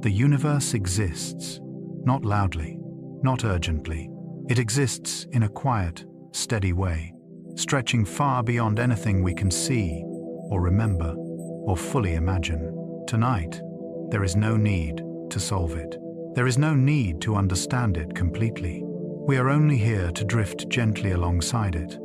The universe exists, not loudly, not urgently. It exists in a quiet, steady way, stretching far beyond anything we can see, or remember, or fully imagine. Tonight, there is no need to solve it. There is no need to understand it completely. We are only here to drift gently alongside it,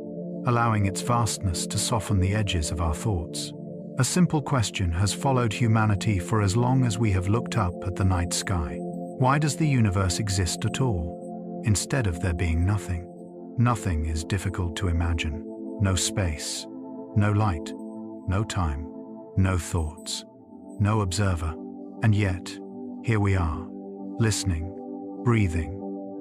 allowing its vastness to soften the edges of our thoughts. A simple question has followed humanity for as long as we have looked up at the night sky. Why does the universe exist at all, instead of there being nothing? Nothing is difficult to imagine. No space, no light, no time, no thoughts, no observer. And yet, here we are, listening, breathing,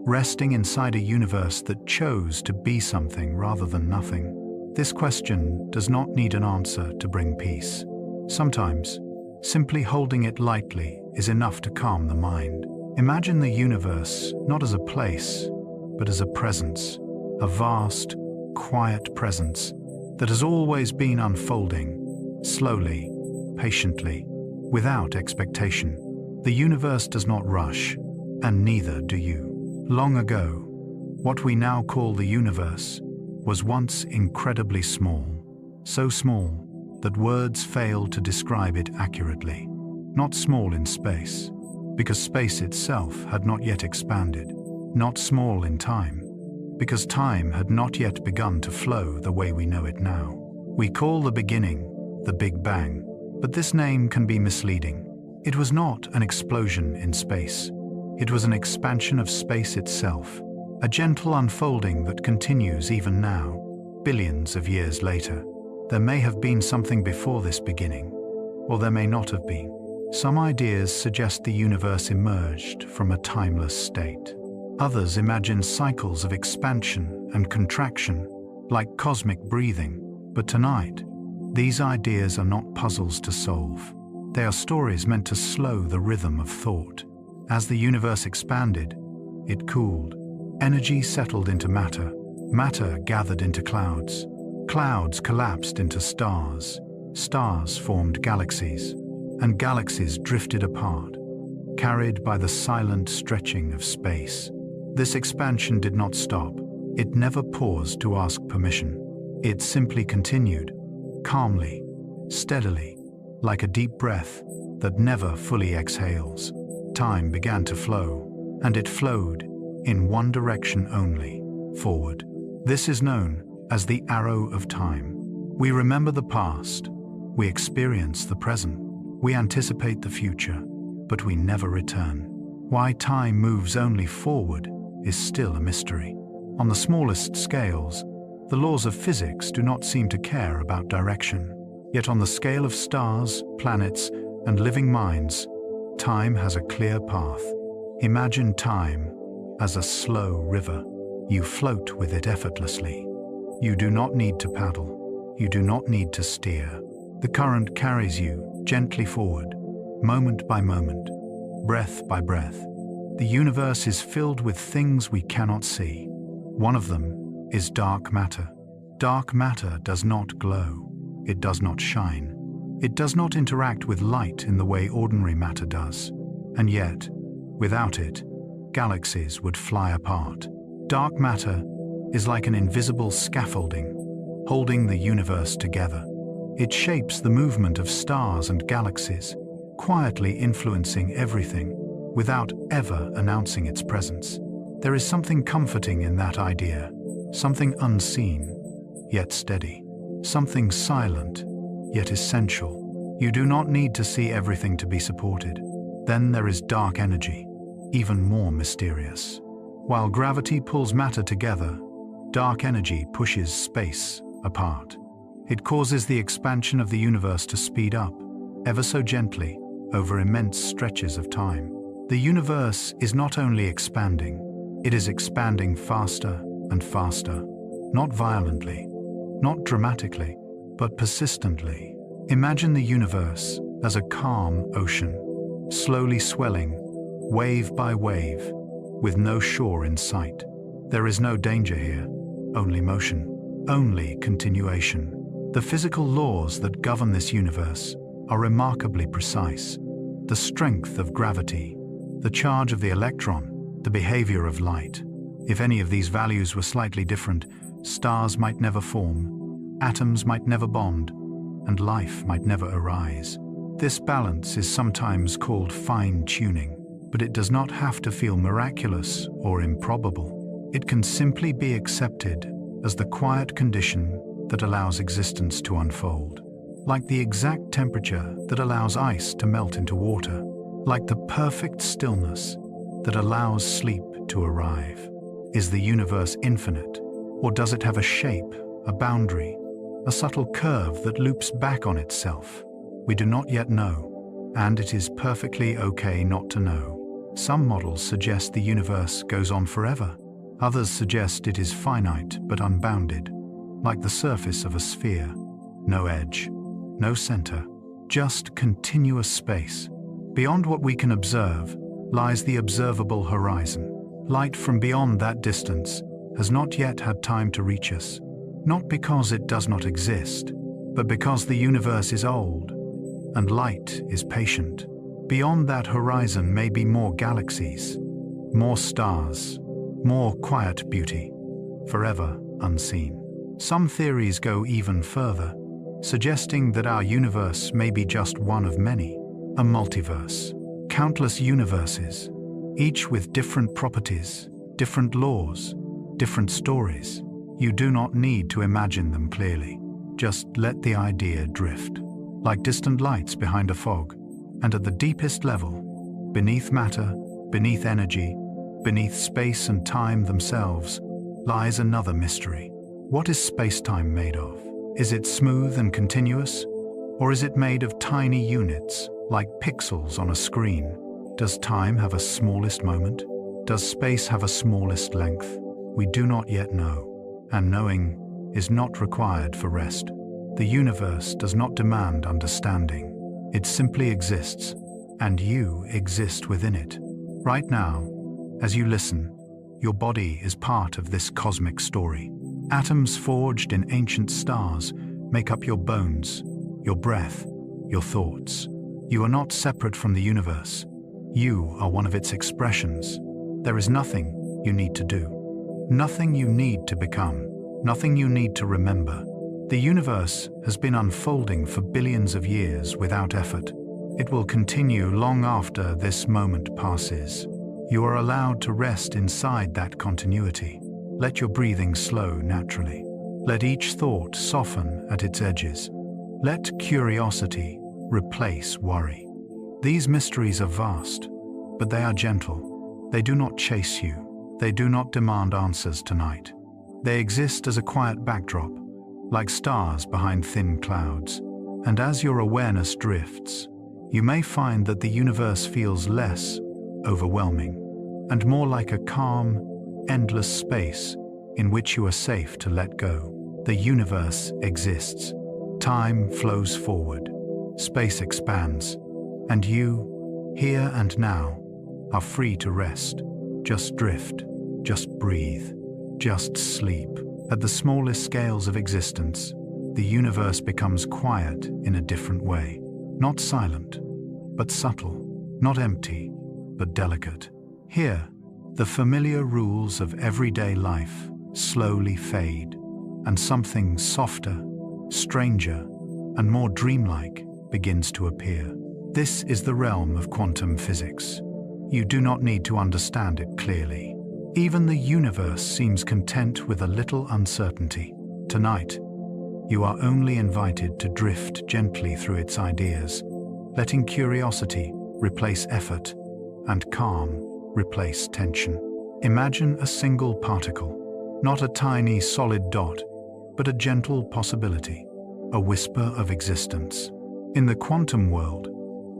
resting inside a universe that chose to be something rather than nothing. This question does not need an answer to bring peace. Sometimes, simply holding it lightly is enough to calm the mind. Imagine the universe not as a place, but as a presence, a vast, quiet presence that has always been unfolding, slowly, patiently, without expectation. The universe does not rush, and neither do you. Long ago, what we now call the universe was once incredibly small, so small that words fail to describe it accurately. Not small in space, because space itself had not yet expanded. Not small in time, because time had not yet begun to flow the way we know it now. We call the beginning the Big Bang, but this name can be misleading. It was not an explosion in space. It was an expansion of space itself, a gentle unfolding that continues even now, billions of years later. There may have been something before this beginning, or there may not have been. Some ideas suggest the universe emerged from a timeless state. Others imagine cycles of expansion and contraction, like cosmic breathing. But tonight, these ideas are not puzzles to solve. They are stories meant to slow the rhythm of thought. As the universe expanded, it cooled. Energy settled into matter. Matter gathered into clouds. Clouds collapsed into stars. Stars formed galaxies. And galaxies drifted apart, carried by the silent stretching of space. This expansion did not stop. It never paused to ask permission. It simply continued, calmly, steadily, like a deep breath that never fully exhales. Time began to flow, and it flowed in one direction only, forward. This is known as the arrow of time. We remember the past, we experience the present, we anticipate the future, but we never return. Why time moves only forward is still a mystery. On the smallest scales, the laws of physics do not seem to care about direction. Yet on the scale of stars, planets, and living minds, time has a clear path. Imagine time as a slow river. You float with it effortlessly. You do not need to paddle. You do not need to steer. The current carries you gently forward, moment by moment, breath by breath. The universe is filled with things we cannot see. One of them is dark matter. Dark matter does not glow. It does not shine. It does not interact with light in the way ordinary matter does. And yet, without it, galaxies would fly apart. Dark matter is like an invisible scaffolding, holding the universe together. It shapes the movement of stars and galaxies, quietly influencing everything, without ever announcing its presence. There is something comforting in that idea, something unseen, yet steady, something silent, yet essential. You do not need to see everything to be supported. Then there is dark energy, even more mysterious. While gravity pulls matter together, dark energy pushes space apart. It causes the expansion of the universe to speed up, ever so gently, over immense stretches of time. The universe is not only expanding, it is expanding faster and faster, not violently, not dramatically, but persistently. Imagine the universe as a calm ocean, slowly swelling, wave by wave, with no shore in sight. There is no danger here, only motion, only continuation. The physical laws that govern this universe are remarkably precise. the strength of gravity, the charge of the electron, the behavior of light. If any of these values were slightly different, stars might never form, atoms might never bond, and life might never arise. This balance is sometimes called fine-tuning, but it does not have to feel miraculous or improbable. It can simply be accepted as the quiet condition that allows existence to unfold. Like the exact temperature that allows ice to melt into water, like the perfect stillness that allows sleep to arrive. Is the universe infinite, or does it have a shape, a boundary, a subtle curve that loops back on itself? We do not yet know, and it is perfectly okay not to know. Some models suggest the universe goes on forever. Others suggest it is finite but unbounded, like the surface of a sphere. No edge, no center, just continuous space. Beyond what we can observe lies the observable horizon. Light from beyond that distance has not yet had time to reach us, not because it does not exist, but because the universe is old, and light is patient. Beyond that horizon may be more galaxies, more stars, more quiet beauty, forever unseen. Some theories go even further, suggesting that our universe may be just one of many, a multiverse, countless universes, each with different properties, different laws, different stories. You do not need to imagine them clearly. Just let the idea drift, like distant lights behind a fog. And at the deepest level, beneath matter, beneath energy, beneath space and time themselves, lies another mystery. What is space-time made of? Is it smooth and continuous? Or is it made of tiny units, like pixels on a screen? Does time have a smallest moment? Does space have a smallest length? We do not yet know, and knowing is not required for rest. The universe does not demand understanding. It simply exists, and you exist within it. Right now, as you listen, your body is part of this cosmic story. Atoms forged in ancient stars make up your bones, your breath, your thoughts. You are not separate from the universe. You are one of its expressions. There is nothing you need to do, nothing you need to become, nothing you need to remember. The universe has been unfolding for billions of years without effort. It will continue long after this moment passes. You are allowed to rest inside that continuity. Let your breathing slow naturally. Let each thought soften at its edges. Let curiosity replace worry. These mysteries are vast, but they are gentle. They do not chase you. They do not demand answers tonight. They exist as a quiet backdrop, like stars behind thin clouds. And as your awareness drifts, you may find that the universe feels less overwhelming and more like a calm, endless space in which you are safe to let go. The universe exists. Time flows forward. Space expands. And you, here and now, are free to rest. Just drift. Just breathe. Just sleep. At the smallest scales of existence, the universe becomes quiet in a different way. Not silent, but subtle. Not empty, but delicate. Here, the familiar rules of everyday life slowly fade, and something softer, stranger, and more dreamlike begins to appear. This is the realm of quantum physics. You do not need to understand it clearly. Even the universe seems content with a little uncertainty. Tonight, you are only invited to drift gently through its ideas, letting curiosity replace effort and calm replace tension. Imagine a single particle, not a tiny solid dot, but a gentle possibility, a whisper of existence. In the quantum world,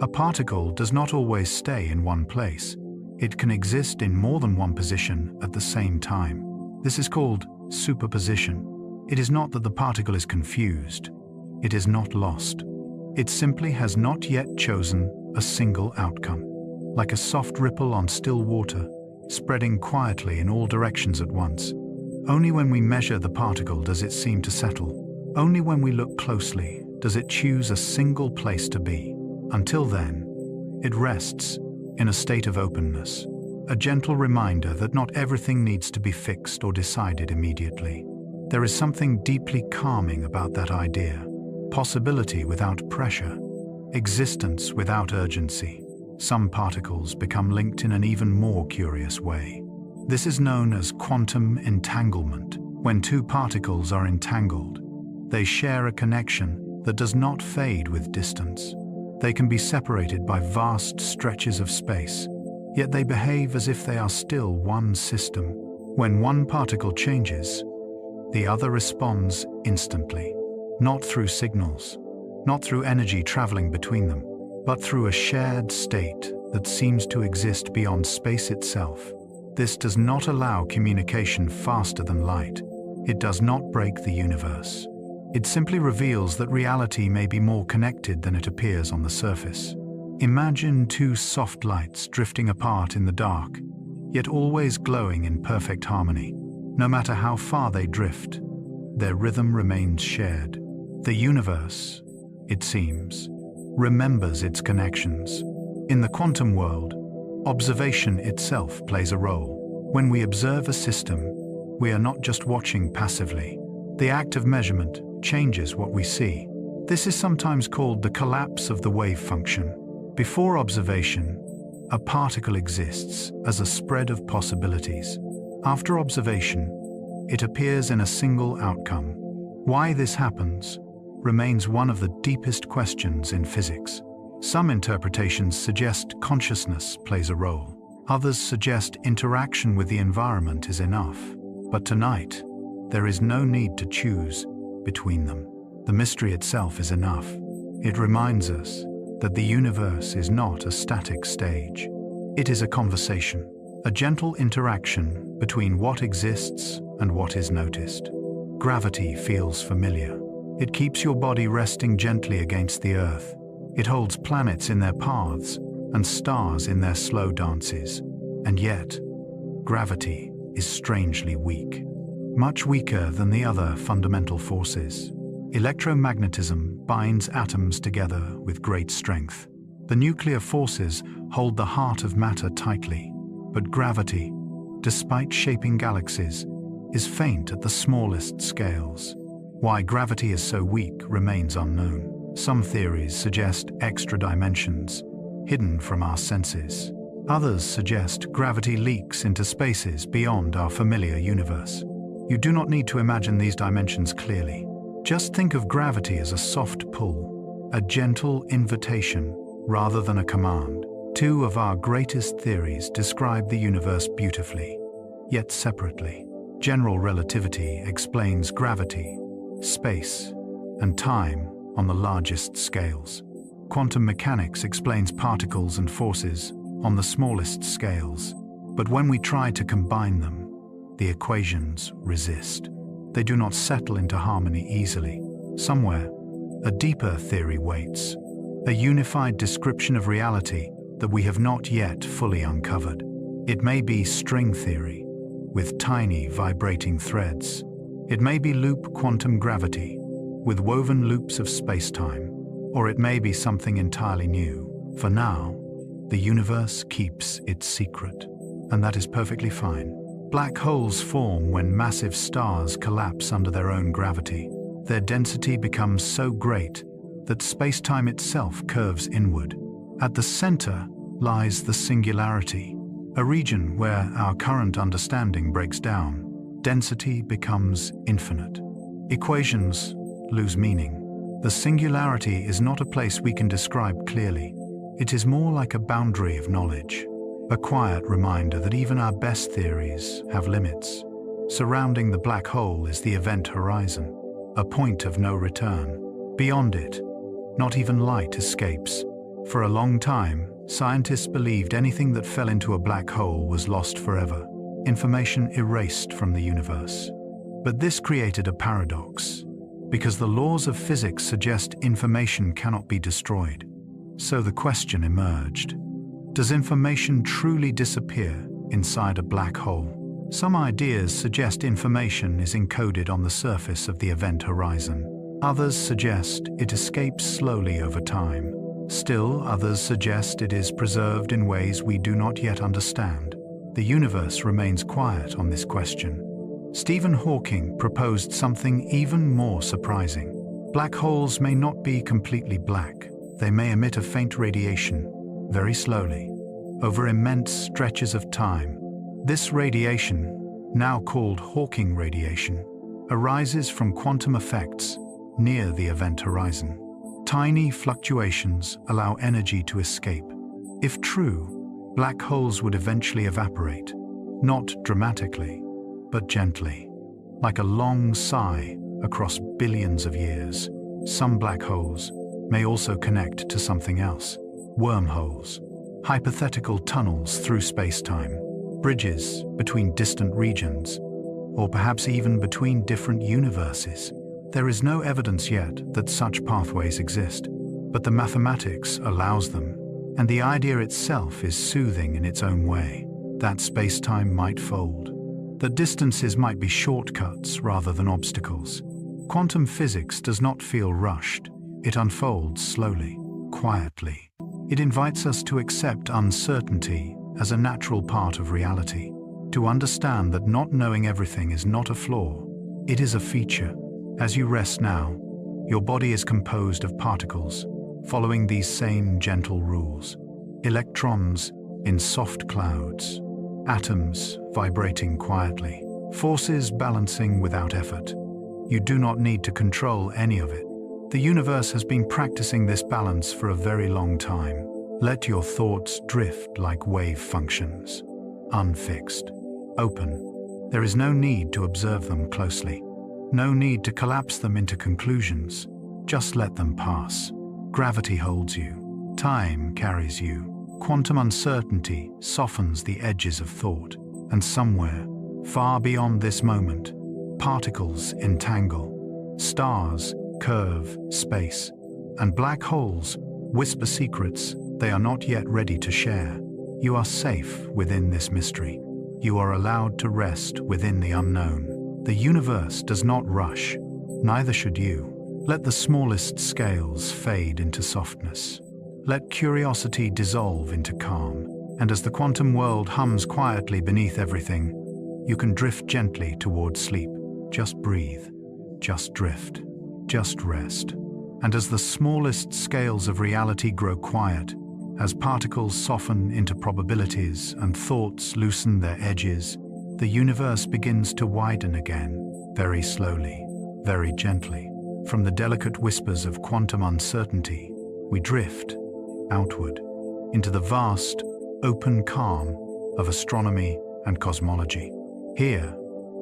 a particle does not always stay in one place. It can exist in more than one position at the same time. This is called superposition. It is not that the particle is confused. It is not lost. It simply has not yet chosen a single outcome. Like a soft ripple on still water, spreading quietly in all directions at once. Only when we measure the particle does it seem to settle. Only when we look closely does it choose a single place to be. Until then, It rests in a state of openness, a gentle reminder that not everything needs to be fixed or decided immediately. There is something deeply calming about that idea. Possibility without pressure, existence without urgency. Some particles become linked in an even more curious way. This is known as quantum entanglement. When two particles are entangled, they share a connection that does not fade with distance. They can be separated by vast stretches of space, yet they behave as if they are still one system. When one particle changes, the other responds instantly, not through signals, not through energy traveling between them, but through a shared state that seems to exist beyond space itself. This does not allow communication faster than light. It does not break the universe. It simply reveals that reality may be more connected than it appears on the surface. Imagine two soft lights drifting apart in the dark, yet always glowing in perfect harmony. No matter how far they drift, their rhythm remains shared. The universe, it seems, remembers its connections. In the quantum world, observation itself plays a role. When we observe a system, we are not just watching passively. The act of measurement changes what we see. This is sometimes called the collapse of the wave function. Before observation, a particle exists as a spread of possibilities. After observation, it appears in a single outcome. Why this happens remains one of the deepest questions in physics. Some interpretations suggest consciousness plays a role. Others suggest interaction with the environment is enough. But tonight, there is no need to choose between them. The mystery itself is enough. It reminds us that the universe is not a static stage. It is a conversation, a gentle interaction between what exists and what is noticed. Gravity feels familiar. It keeps your body resting gently against the earth. It holds planets in their paths and stars in their slow dances. And yet, gravity is strangely weak. Much weaker than the other fundamental forces. Electromagnetism binds atoms together with great strength. The nuclear forces hold the heart of matter tightly. But gravity, despite shaping galaxies, is faint at the smallest scales. Why gravity is so weak remains unknown. Some theories suggest extra dimensions, hidden from our senses. Others suggest gravity leaks into spaces beyond our familiar universe. You do not need to imagine these dimensions clearly. Just think of gravity as a soft pull, a gentle invitation rather than a command. Two of our greatest theories describe the universe beautifully, yet separately. General relativity explains gravity, space, and time on the largest scales. Quantum mechanics explains particles and forces on the smallest scales. But when we try to combine them, the equations resist. They do not settle into harmony easily. Somewhere, a deeper theory waits, a unified description of reality that we have not yet fully uncovered. It may be string theory, with tiny vibrating threads. It may be loop quantum gravity, with woven loops of space-time. Or it may be something entirely new. For now, the universe keeps its secret, and that is perfectly fine. Black holes form when massive stars collapse under their own gravity. Their density becomes so great that space-time itself curves inward. At the center lies the singularity, a region where our current understanding breaks down. Density becomes infinite. Equations lose meaning. The singularity is not a place we can describe clearly. It is more like a boundary of knowledge, a quiet reminder that even our best theories have limits. Surrounding the black hole is the event horizon, a point of no return. Beyond it, not even light escapes. For a long time, scientists believed anything that fell into a black hole was lost forever, information erased from the universe. But this created a paradox, because the laws of physics suggest information cannot be destroyed. So the question emerged: does information truly disappear inside a black hole? Some ideas suggest information is encoded on the surface of the event horizon. Others suggest it escapes slowly over time, Still, others suggest it is preserved in ways we do not yet understand. The universe remains quiet on this question. Stephen Hawking proposed something even more surprising. Black holes may not be completely black. They may emit a faint radiation, very slowly, over immense stretches of time. This radiation, now called Hawking radiation, arises from quantum effects near the event horizon. Tiny fluctuations allow energy to escape. If true, black holes would eventually evaporate, not dramatically, but gently, like a long sigh across billions of years. Some black holes may also connect to something else. Wormholes, hypothetical tunnels through space-time, bridges between distant regions, or perhaps even between different universes. There is no evidence yet that such pathways exist, but the mathematics allows them, and the idea itself is soothing in its own way. That space-time might fold, that distances might be shortcuts rather than obstacles. Quantum physics does not feel rushed. It unfolds slowly, quietly. It invites us to accept uncertainty as a natural part of reality, to understand that not knowing everything is not a flaw, it is a feature. As you rest now, your body is composed of particles, following these same gentle rules. Electrons in soft clouds, atoms vibrating quietly, forces balancing without effort. You do not need to control any of it. The universe has been practicing this balance for a very long time. Let your thoughts drift like wave functions, unfixed, open. There is no need to observe them closely. No need to collapse them into conclusions. Just let them pass. Gravity holds you. Time carries you. Quantum uncertainty softens the edges of thought. And somewhere, far beyond this moment, particles entangle. Stars curve space. And black holes whisper secrets they are not yet ready to share. You are safe within this mystery. You are allowed to rest within the unknown. The universe does not rush, neither should you. Let the smallest scales fade into softness. Let curiosity dissolve into calm. And as the quantum world hums quietly beneath everything, you can drift gently towards sleep. Just breathe, just drift, just rest. And as the smallest scales of reality grow quiet, as particles soften into probabilities and thoughts loosen their edges, the universe begins to widen again, very slowly, very gently. From the delicate whispers of quantum uncertainty, we drift outward into the vast, open calm of astronomy and cosmology. Here,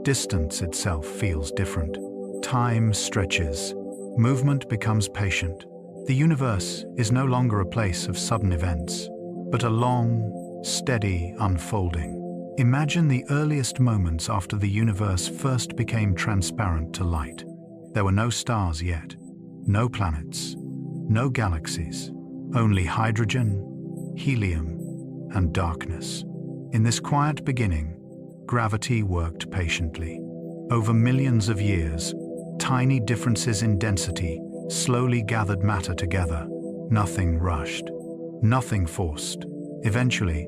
distance itself feels different. Time stretches, movement becomes patient. The universe is no longer a place of sudden events, but a long, steady unfolding. Imagine the earliest moments after the universe first became transparent to light. There were no stars yet, no planets, no galaxies, only hydrogen, helium, and darkness. In this quiet beginning, gravity worked patiently. Over millions of years, tiny differences in density slowly gathered matter together. Nothing rushed, nothing forced. Eventually,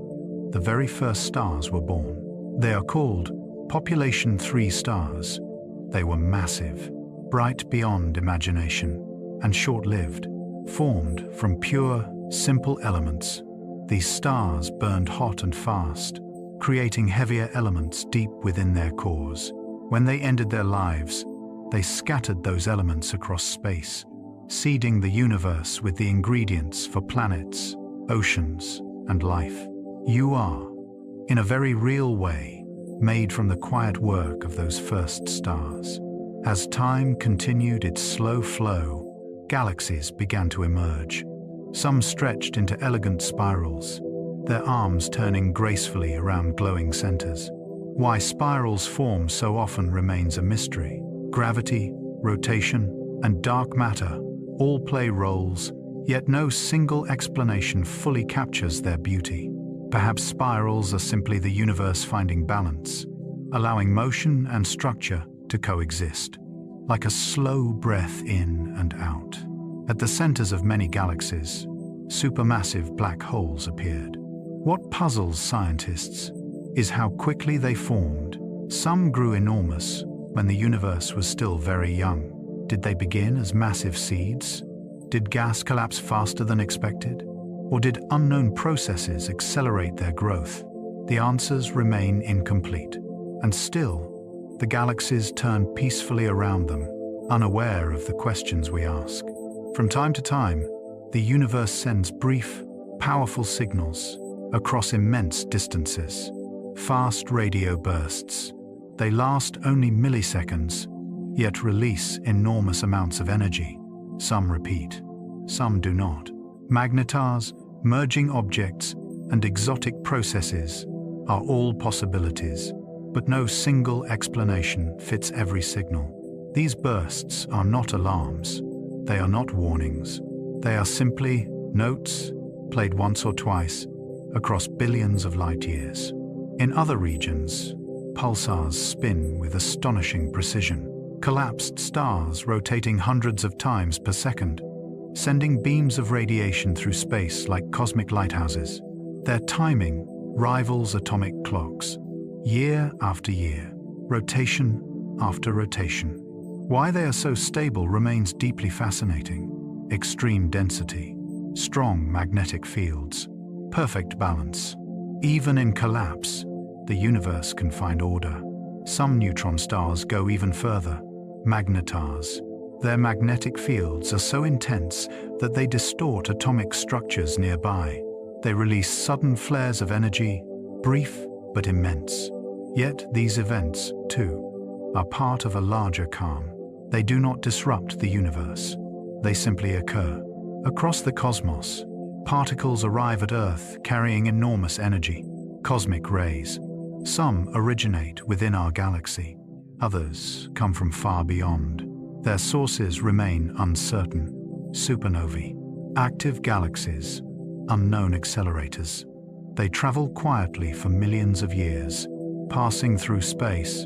the very first stars were born. They are called Population 3 stars. They were massive, bright beyond imagination, and short-lived. Formed from pure, simple elements, these stars burned hot and fast, creating heavier elements deep within their cores. When they ended their lives, they scattered those elements across space, seeding the universe with the ingredients for planets, oceans, and life. You are, in a very real way, made from the quiet work of those first stars. As time continued its slow flow, galaxies began to emerge. Some stretched into elegant spirals, their arms turning gracefully around glowing centers. Why spirals form so often remains a mystery. Gravity, rotation, and dark matter all play roles, yet no single explanation fully captures their beauty. Perhaps spirals are simply the universe finding balance, allowing motion and structure to coexist, like a slow breath in and out. At the centers of many galaxies, supermassive black holes appeared. What puzzles scientists is how quickly they formed. Some grew enormous when the universe was still very young. Did they begin as massive seeds? Did gas collapse faster than expected? Or did unknown processes accelerate their growth? The answers remain incomplete. And still, the galaxies turn peacefully around them, unaware of the questions we ask. From time to time, the universe sends brief, powerful signals across immense distances. Fast radio bursts. They last only milliseconds, yet release enormous amounts of energy. Some repeat, some do not. Magnetars, merging objects, and exotic processes are all possibilities, but no single explanation fits every signal. These bursts are not alarms. They are not warnings. They are simply notes played once or twice across billions of light years. In other regions, pulsars spin with astonishing precision. Collapsed stars rotating hundreds of times per second, sending beams of radiation through space like cosmic lighthouses. Their timing rivals atomic clocks, year after year, rotation after rotation. Why they are so stable remains deeply fascinating. Extreme density, strong magnetic fields, perfect balance. Even in collapse, the universe can find order. Some neutron stars go even further. Magnetars. Their magnetic fields are so intense that they distort atomic structures nearby. They release sudden flares of energy, brief but immense. Yet these events, too, are part of a larger calm. They do not disrupt the universe. They simply occur. Across the cosmos, particles arrive at Earth carrying enormous energy, cosmic rays. Some originate within our galaxy. Others come from far beyond. Their sources remain uncertain. Supernovae, active galaxies, unknown accelerators. They travel quietly for millions of years, passing through space,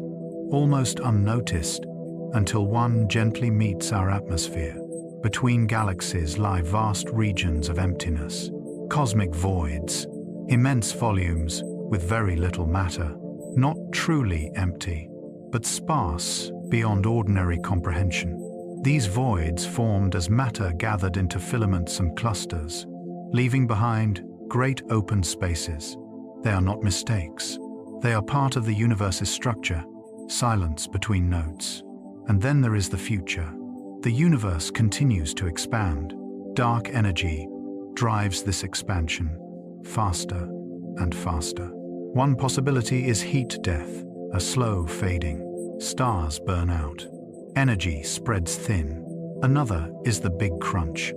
almost unnoticed, until one gently meets our atmosphere. Between galaxies lie vast regions of emptiness, cosmic voids, immense volumes with very little matter, not truly empty, but sparse beyond ordinary comprehension. These voids formed as matter gathered into filaments and clusters, leaving behind great open spaces. They are not mistakes. They are part of the universe's structure, silence between notes. And then there is the future. The universe continues to expand. Dark energy drives this expansion faster and faster. One possibility is heat death, a slow fading. Stars burn out. Energy spreads thin. Another is the big crunch.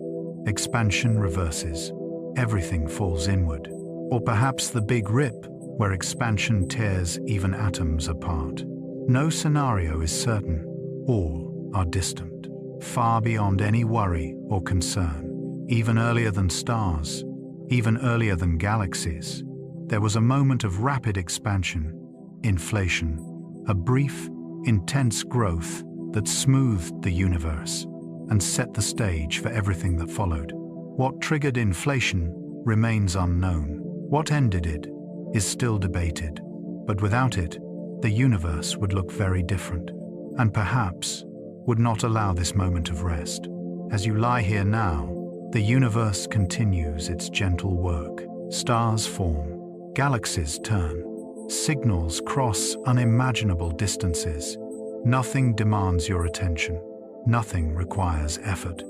Expansion reverses. Everything falls inward. Or perhaps the big rip, where expansion tears even atoms apart. No scenario is certain. All are distant, far beyond any worry or concern. Even earlier than stars, even earlier than galaxies, there was a moment of rapid expansion, inflation, a brief, intense growth that smoothed the universe and set the stage for everything that followed. What triggered inflation remains unknown. What ended it is still debated, but without it, the universe would look very different, and perhaps would not allow this moment of rest. As you lie here now, the universe continues its gentle work. Stars form, galaxies turn, signals cross unimaginable distances. Nothing demands your attention. Nothing requires effort.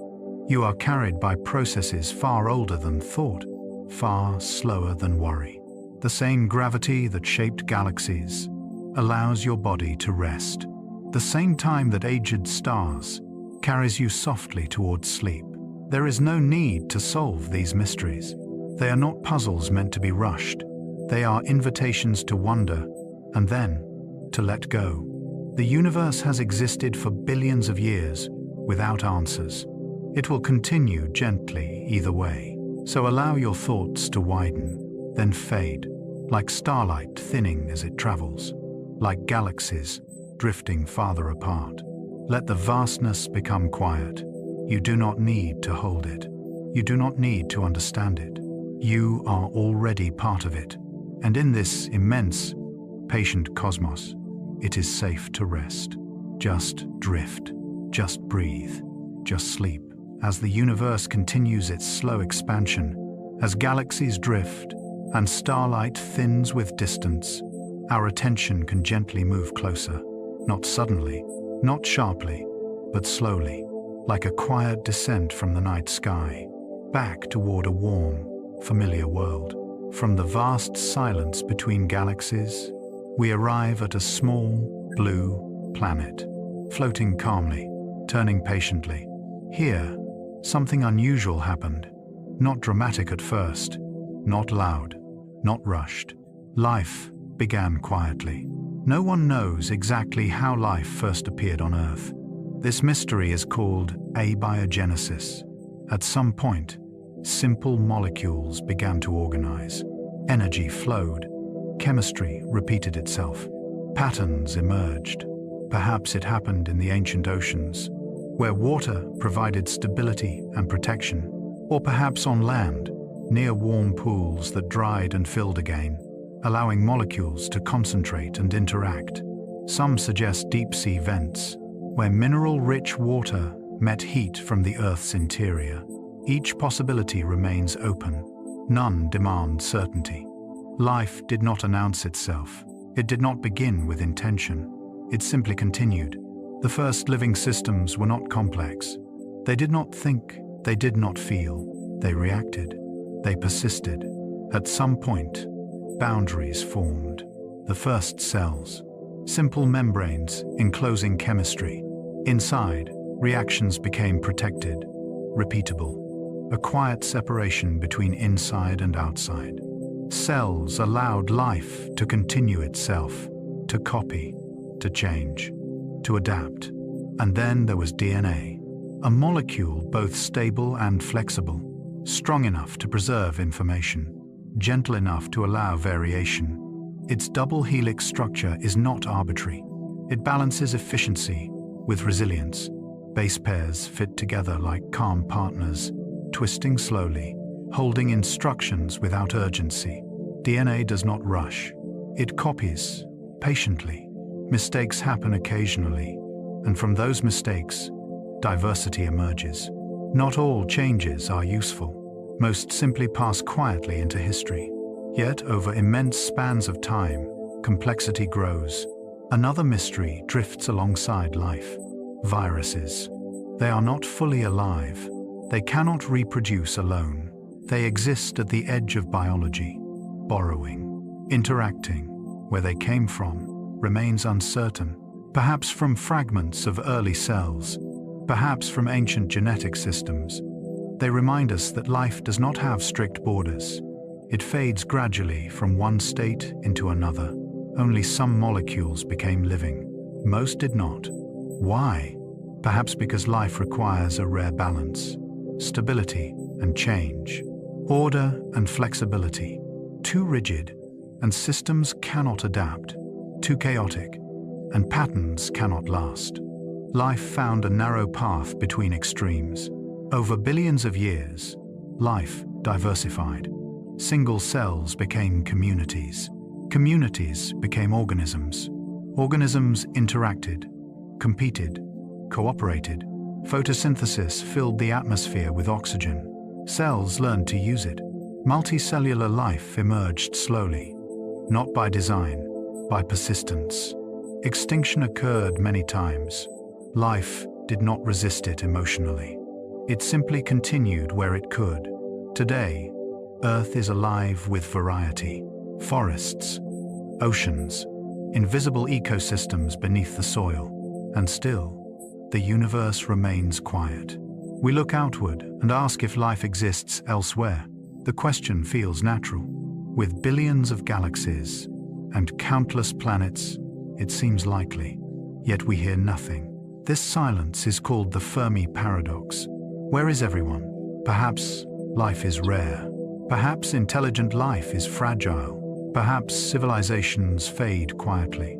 You are carried by processes far older than thought, far slower than worry. The same gravity that shaped galaxies allows your body to rest. The same time that aged stars carries you softly towards sleep. There is no need to solve these mysteries. They are not puzzles meant to be rushed. They are invitations to wonder and then to let go. The universe has existed for billions of years without answers. It will continue gently either way. So allow your thoughts to widen, then fade, like starlight thinning as it travels, like galaxies drifting farther apart. Let the vastness become quiet. You do not need to hold it. You do not need to understand it. You are already part of it. And in this immense, patient cosmos, it is safe to rest. Just drift. Just breathe. Just sleep. As the universe continues its slow expansion, as galaxies drift and starlight thins with distance, our attention can gently move closer. Not suddenly, not sharply, but slowly, like a quiet descent from the night sky, back toward a warm, familiar world. From the vast silence between galaxies, we arrive at a small, blue planet, floating calmly, turning patiently. Here, something unusual happened. Not dramatic at first, not loud, not rushed. Life began quietly. No one knows exactly how life first appeared on Earth. This mystery is called abiogenesis. At some point, simple molecules began to organize. Energy flowed. Chemistry repeated itself. Patterns emerged. Perhaps it happened in the ancient oceans, where water provided stability and protection, or perhaps on land, near warm pools that dried and filled again, allowing molecules to concentrate and interact. Some suggest deep-sea vents, where mineral-rich water met heat from the Earth's interior. Each possibility remains open. None demand certainty. Life did not announce itself. It did not begin with intention. It simply continued. The first living systems were not complex. They did not think. They did not feel. They reacted. They persisted. At some point, boundaries formed. The first cells, simple membranes enclosing chemistry. Inside, reactions became protected, repeatable. A quiet separation between inside and outside. Cells allowed life to continue itself, to copy, to change, to adapt. And then there was DNA, a molecule both stable and flexible, strong enough to preserve information, gentle enough to allow variation. Its double helix structure is not arbitrary. It balances efficiency with resilience. Base pairs fit together like calm partners, twisting slowly, holding instructions without urgency. DNA does not rush. It copies, patiently. Mistakes happen occasionally, and from those mistakes, diversity emerges. Not all changes are useful. Most simply pass quietly into history. Yet, over immense spans of time, complexity grows. Another mystery drifts alongside life. Viruses. They are not fully alive. They cannot reproduce alone. They exist at the edge of biology, borrowing, interacting. Where they came from remains uncertain. Perhaps from fragments of early cells, perhaps from ancient genetic systems. They remind us that life does not have strict borders. It fades gradually from one state into another. Only some molecules became living. Most did not. Why? Perhaps because life requires a rare balance, stability and change, order and flexibility. Too rigid, and systems cannot adapt. Too chaotic, and patterns cannot last. Life found a narrow path between extremes. Over billions of years, life diversified. Single cells became communities. Communities became organisms. Organisms interacted, competed, cooperated. Photosynthesis filled the atmosphere with oxygen. Cells learned to use it. Multicellular life emerged slowly, not by design, by persistence. Extinction occurred many times. Life did not resist it emotionally. It simply continued where it could. Today, Earth is alive with variety. Forests, oceans, invisible ecosystems beneath the soil. And still, the universe remains quiet. We look outward and ask if life exists elsewhere. The question feels natural. With billions of galaxies and countless planets, it seems likely. Yet we hear nothing. This silence is called the Fermi paradox. Where is everyone? Perhaps life is rare. Perhaps intelligent life is fragile. Perhaps civilizations fade quietly.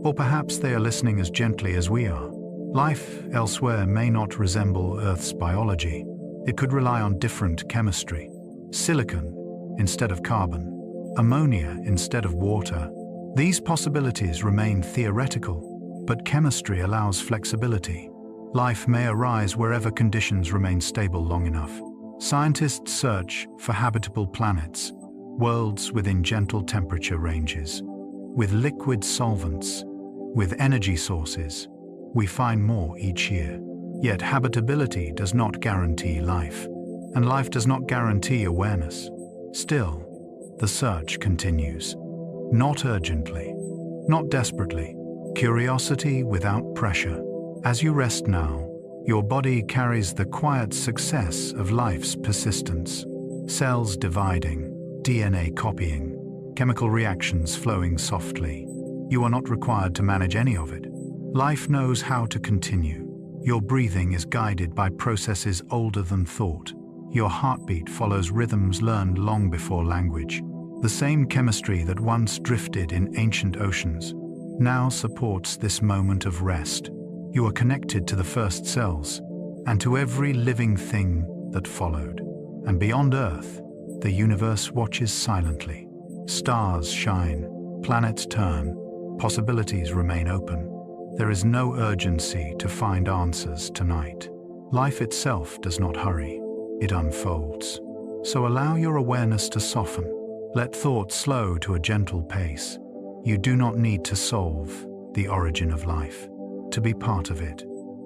Or perhaps they are listening as gently as we are. Life elsewhere may not resemble Earth's biology. It could rely on different chemistry: silicon instead of carbon, ammonia instead of water. These possibilities remain theoretical, but chemistry allows flexibility. Life may arise wherever conditions remain stable long enough. Scientists search for habitable planets, worlds within gentle temperature ranges, with liquid solvents, with energy sources. We find more each year. Yet habitability does not guarantee life, and life does not guarantee awareness. Still, the search continues. Not urgently, not desperately. Curiosity without pressure. As you rest now, your body carries the quiet success of life's persistence. Cells dividing, DNA copying, chemical reactions flowing softly. You are not required to manage any of it. Life knows how to continue. Your breathing is guided by processes older than thought. Your heartbeat follows rhythms learned long before language. The same chemistry that once drifted in ancient oceans now supports this moment of rest. You are connected to the first cells and to every living thing that followed. And beyond Earth, the universe watches silently. Stars shine, planets turn, possibilities remain open. There is no urgency to find answers tonight. Life itself does not hurry, it unfolds. So allow your awareness to soften. Let thought slow to a gentle pace. You do not need to solve the origin of life to be part of it.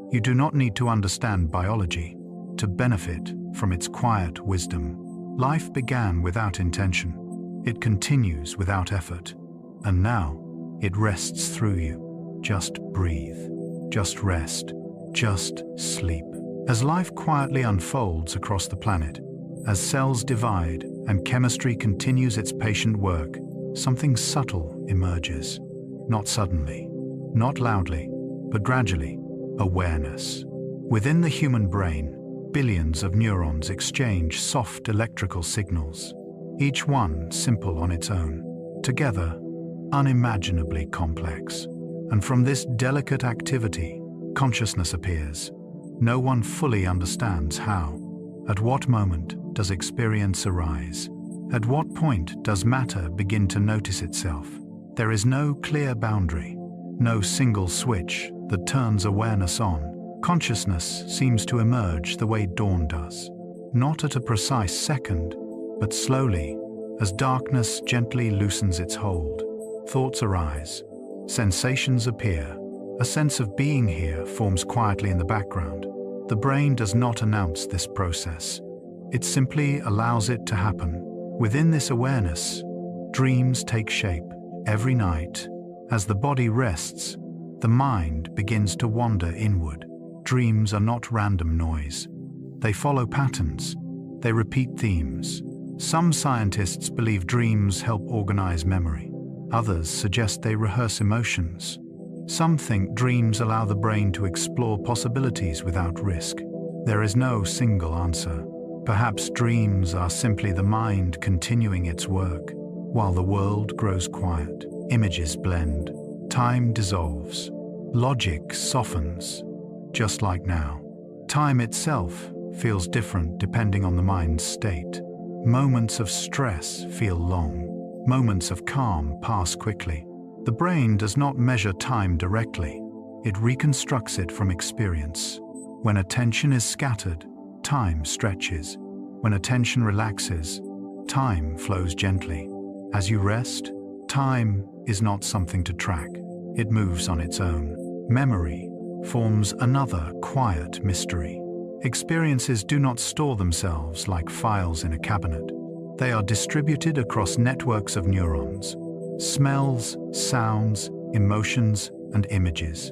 You do not need to understand biology to benefit from its quiet wisdom. Life began without intention. It continues without effort. And now, it rests through you. Just breathe. Just rest. Just sleep. As life quietly unfolds across the planet, as cells divide and chemistry continues its patient work, something subtle emerges. Not suddenly, not loudly, but gradually. Awareness. Within the human brain, billions of neurons exchange soft electrical signals, each one simple on its own, together unimaginably complex. And from this delicate activity, consciousness appears. No one fully understands how. At what moment does experience arise? At what point does matter begin to notice itself? There is no clear boundary, no single switch that turns awareness on. Consciousness seems to emerge the way dawn does, not at a precise second, but slowly, as darkness gently loosens its hold. Thoughts arise, sensations appear, a sense of being here forms quietly in the background. The brain does not announce this process. It simply allows it to happen. Within this awareness, dreams take shape. Every night, as the body rests, the mind begins to wander inward. Dreams are not random noise. They follow patterns. They repeat themes. Some scientists believe dreams help organize memory. Others suggest they rehearse emotions. Some think dreams allow the brain to explore possibilities without risk. There is no single answer. Perhaps dreams are simply the mind continuing its work. While the world grows quiet, images blend, time dissolves, logic softens, just like now. Time itself feels different depending on the mind's state. Moments of stress feel long. Moments of calm pass quickly. The brain does not measure time directly. It reconstructs it from experience. When attention is scattered, time stretches. When attention relaxes, time flows gently. As you rest, time is not something to track. It moves on its own. Memory forms another quiet mystery. Experiences do not store themselves like files in a cabinet. They are distributed across networks of neurons. Smells, sounds, emotions, and images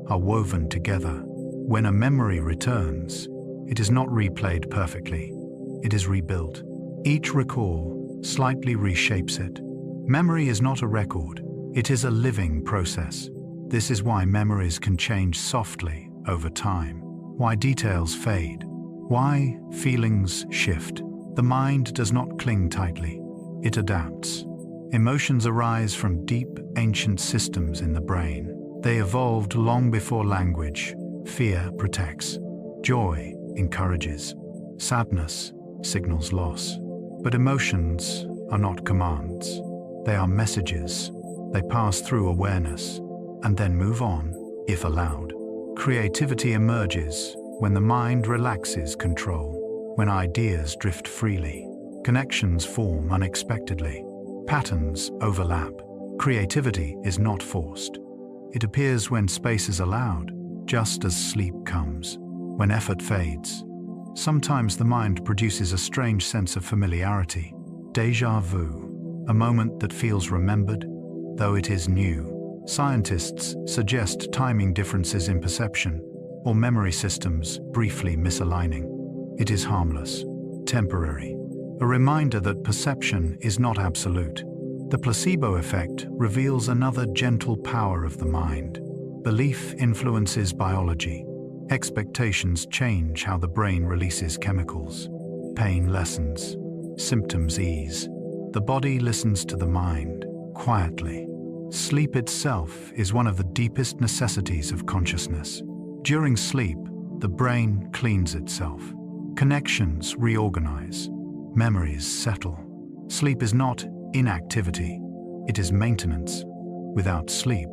are woven together. When a memory returns, it is not replayed perfectly. It is rebuilt. Each recall slightly reshapes it. Memory is not a record. It is a living process. This is why memories can change softly over time. Why details fade. Why feelings shift. The mind does not cling tightly. It adapts. Emotions arise from deep, ancient systems in the brain. They evolved long before language. Fear protects. Joy encourages. Sadness signals loss. But emotions are not commands. They are messages. They pass through awareness and then move on, if allowed. Creativity emerges when the mind relaxes control, when ideas drift freely, connections form unexpectedly, patterns overlap. Creativity is not forced. It appears when space is allowed, just as sleep comes, when effort fades. Sometimes the mind produces a strange sense of familiarity, déjà vu, a moment that feels remembered, though it is new. Scientists suggest timing differences in perception, or memory systems briefly misaligning. It is harmless, temporary, a reminder that perception is not absolute. The placebo effect reveals another gentle power of the mind. Belief influences biology. Expectations change how the brain releases chemicals. Pain lessens. Symptoms ease. The body listens to the mind, quietly. Sleep itself is one of the deepest necessities of consciousness. During sleep, the brain cleans itself. Connections reorganize. Memories settle. Sleep is not inactivity. It is maintenance. Without sleep,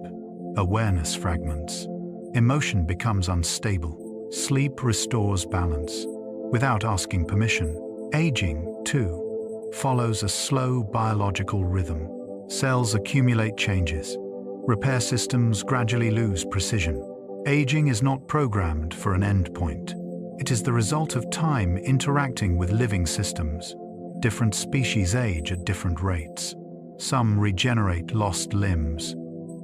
awareness fragments. Emotion becomes unstable. Sleep restores balance. Without asking permission, aging, too, follows a slow biological rhythm. Cells accumulate changes. Repair systems gradually lose precision. Aging is not programmed for an endpoint. It is the result of time interacting with living systems. Different species age at different rates. Some regenerate lost limbs.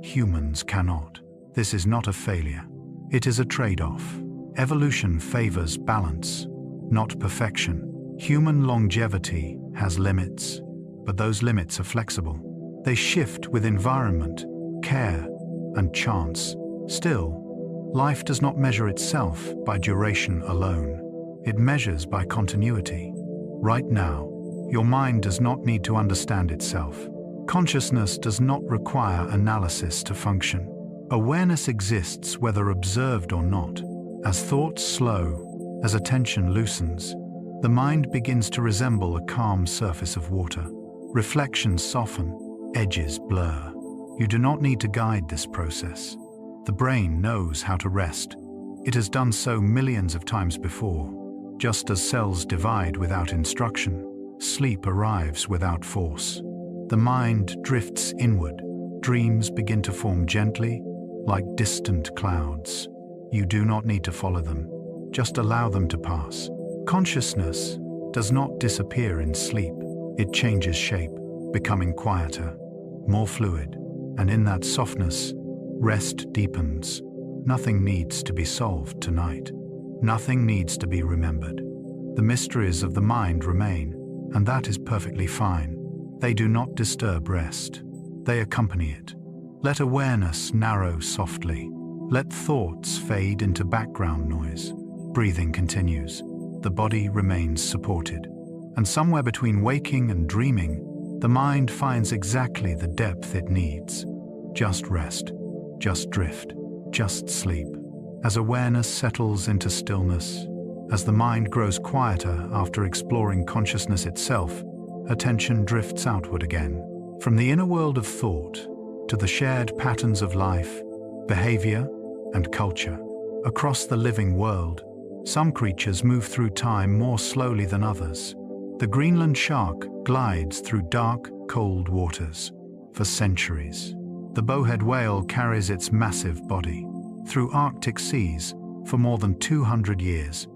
Humans cannot. This is not a failure. It is a trade-off. Evolution favors balance, not perfection. Human longevity has limits, but those limits are flexible. They shift with environment, care, and chance. Still, life does not measure itself by duration alone. It measures by continuity. Right now, your mind does not need to understand itself. Consciousness does not require analysis to function. Awareness exists whether observed or not. As thoughts slow, as attention loosens, the mind begins to resemble a calm surface of water. Reflections soften, edges blur. You do not need to guide this process. The brain knows how to rest. It has done so millions of times before. Just as cells divide without instruction, sleep arrives without force. The mind drifts inward. Dreams begin to form gently, like distant clouds. You do not need to follow them. Just allow them to pass. Consciousness does not disappear in sleep. It changes shape, becoming quieter, more fluid, and in that softness, rest deepens. Nothing needs to be solved tonight. Nothing needs to be remembered. The mysteries of the mind remain, and that is perfectly fine. They do not disturb rest. They accompany it. Let awareness narrow softly. Let thoughts fade into background noise. Breathing continues. The body remains supported. And somewhere between waking and dreaming, the mind finds exactly the depth it needs. Just rest. Just drift. Just sleep. As awareness settles into stillness, as the mind grows quieter after exploring consciousness itself, attention drifts outward again. From the inner world of thought to the shared patterns of life, behavior, and culture. Across the living world, some creatures move through time more slowly than others. The Greenland shark glides through dark, cold waters for centuries. The bowhead whale carries its massive body through Arctic seas for more than 200 years.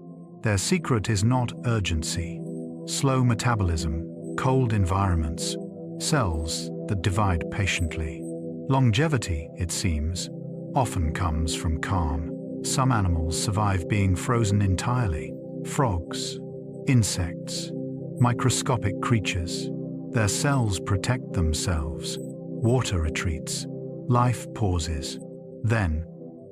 Their secret is not urgency, slow metabolism, cold environments, cells that divide patiently. Longevity, it seems, often comes from calm. Some animals survive being frozen entirely. Frogs, insects, microscopic creatures. Their cells protect themselves. Water retreats. Life pauses. Then,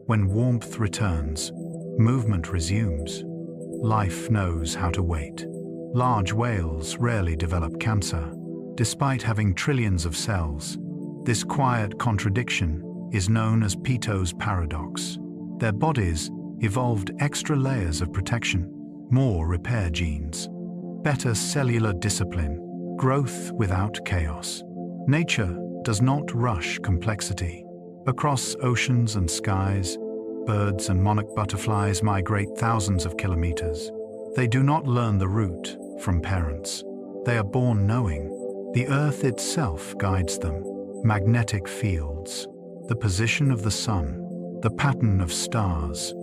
when warmth returns, movement resumes. Life knows how to wait. Large whales rarely develop cancer, despite having trillions of cells. This quiet contradiction is known as Peto's paradox. Their bodies evolved extra layers of protection, more repair genes, better cellular discipline, growth without chaos. Nature does not rush complexity. Across oceans and skies, birds and monarch butterflies migrate thousands of kilometers. They do not learn the route from parents. They are born knowing. The earth itself guides them. Magnetic fields, the position of the sun, the pattern of stars,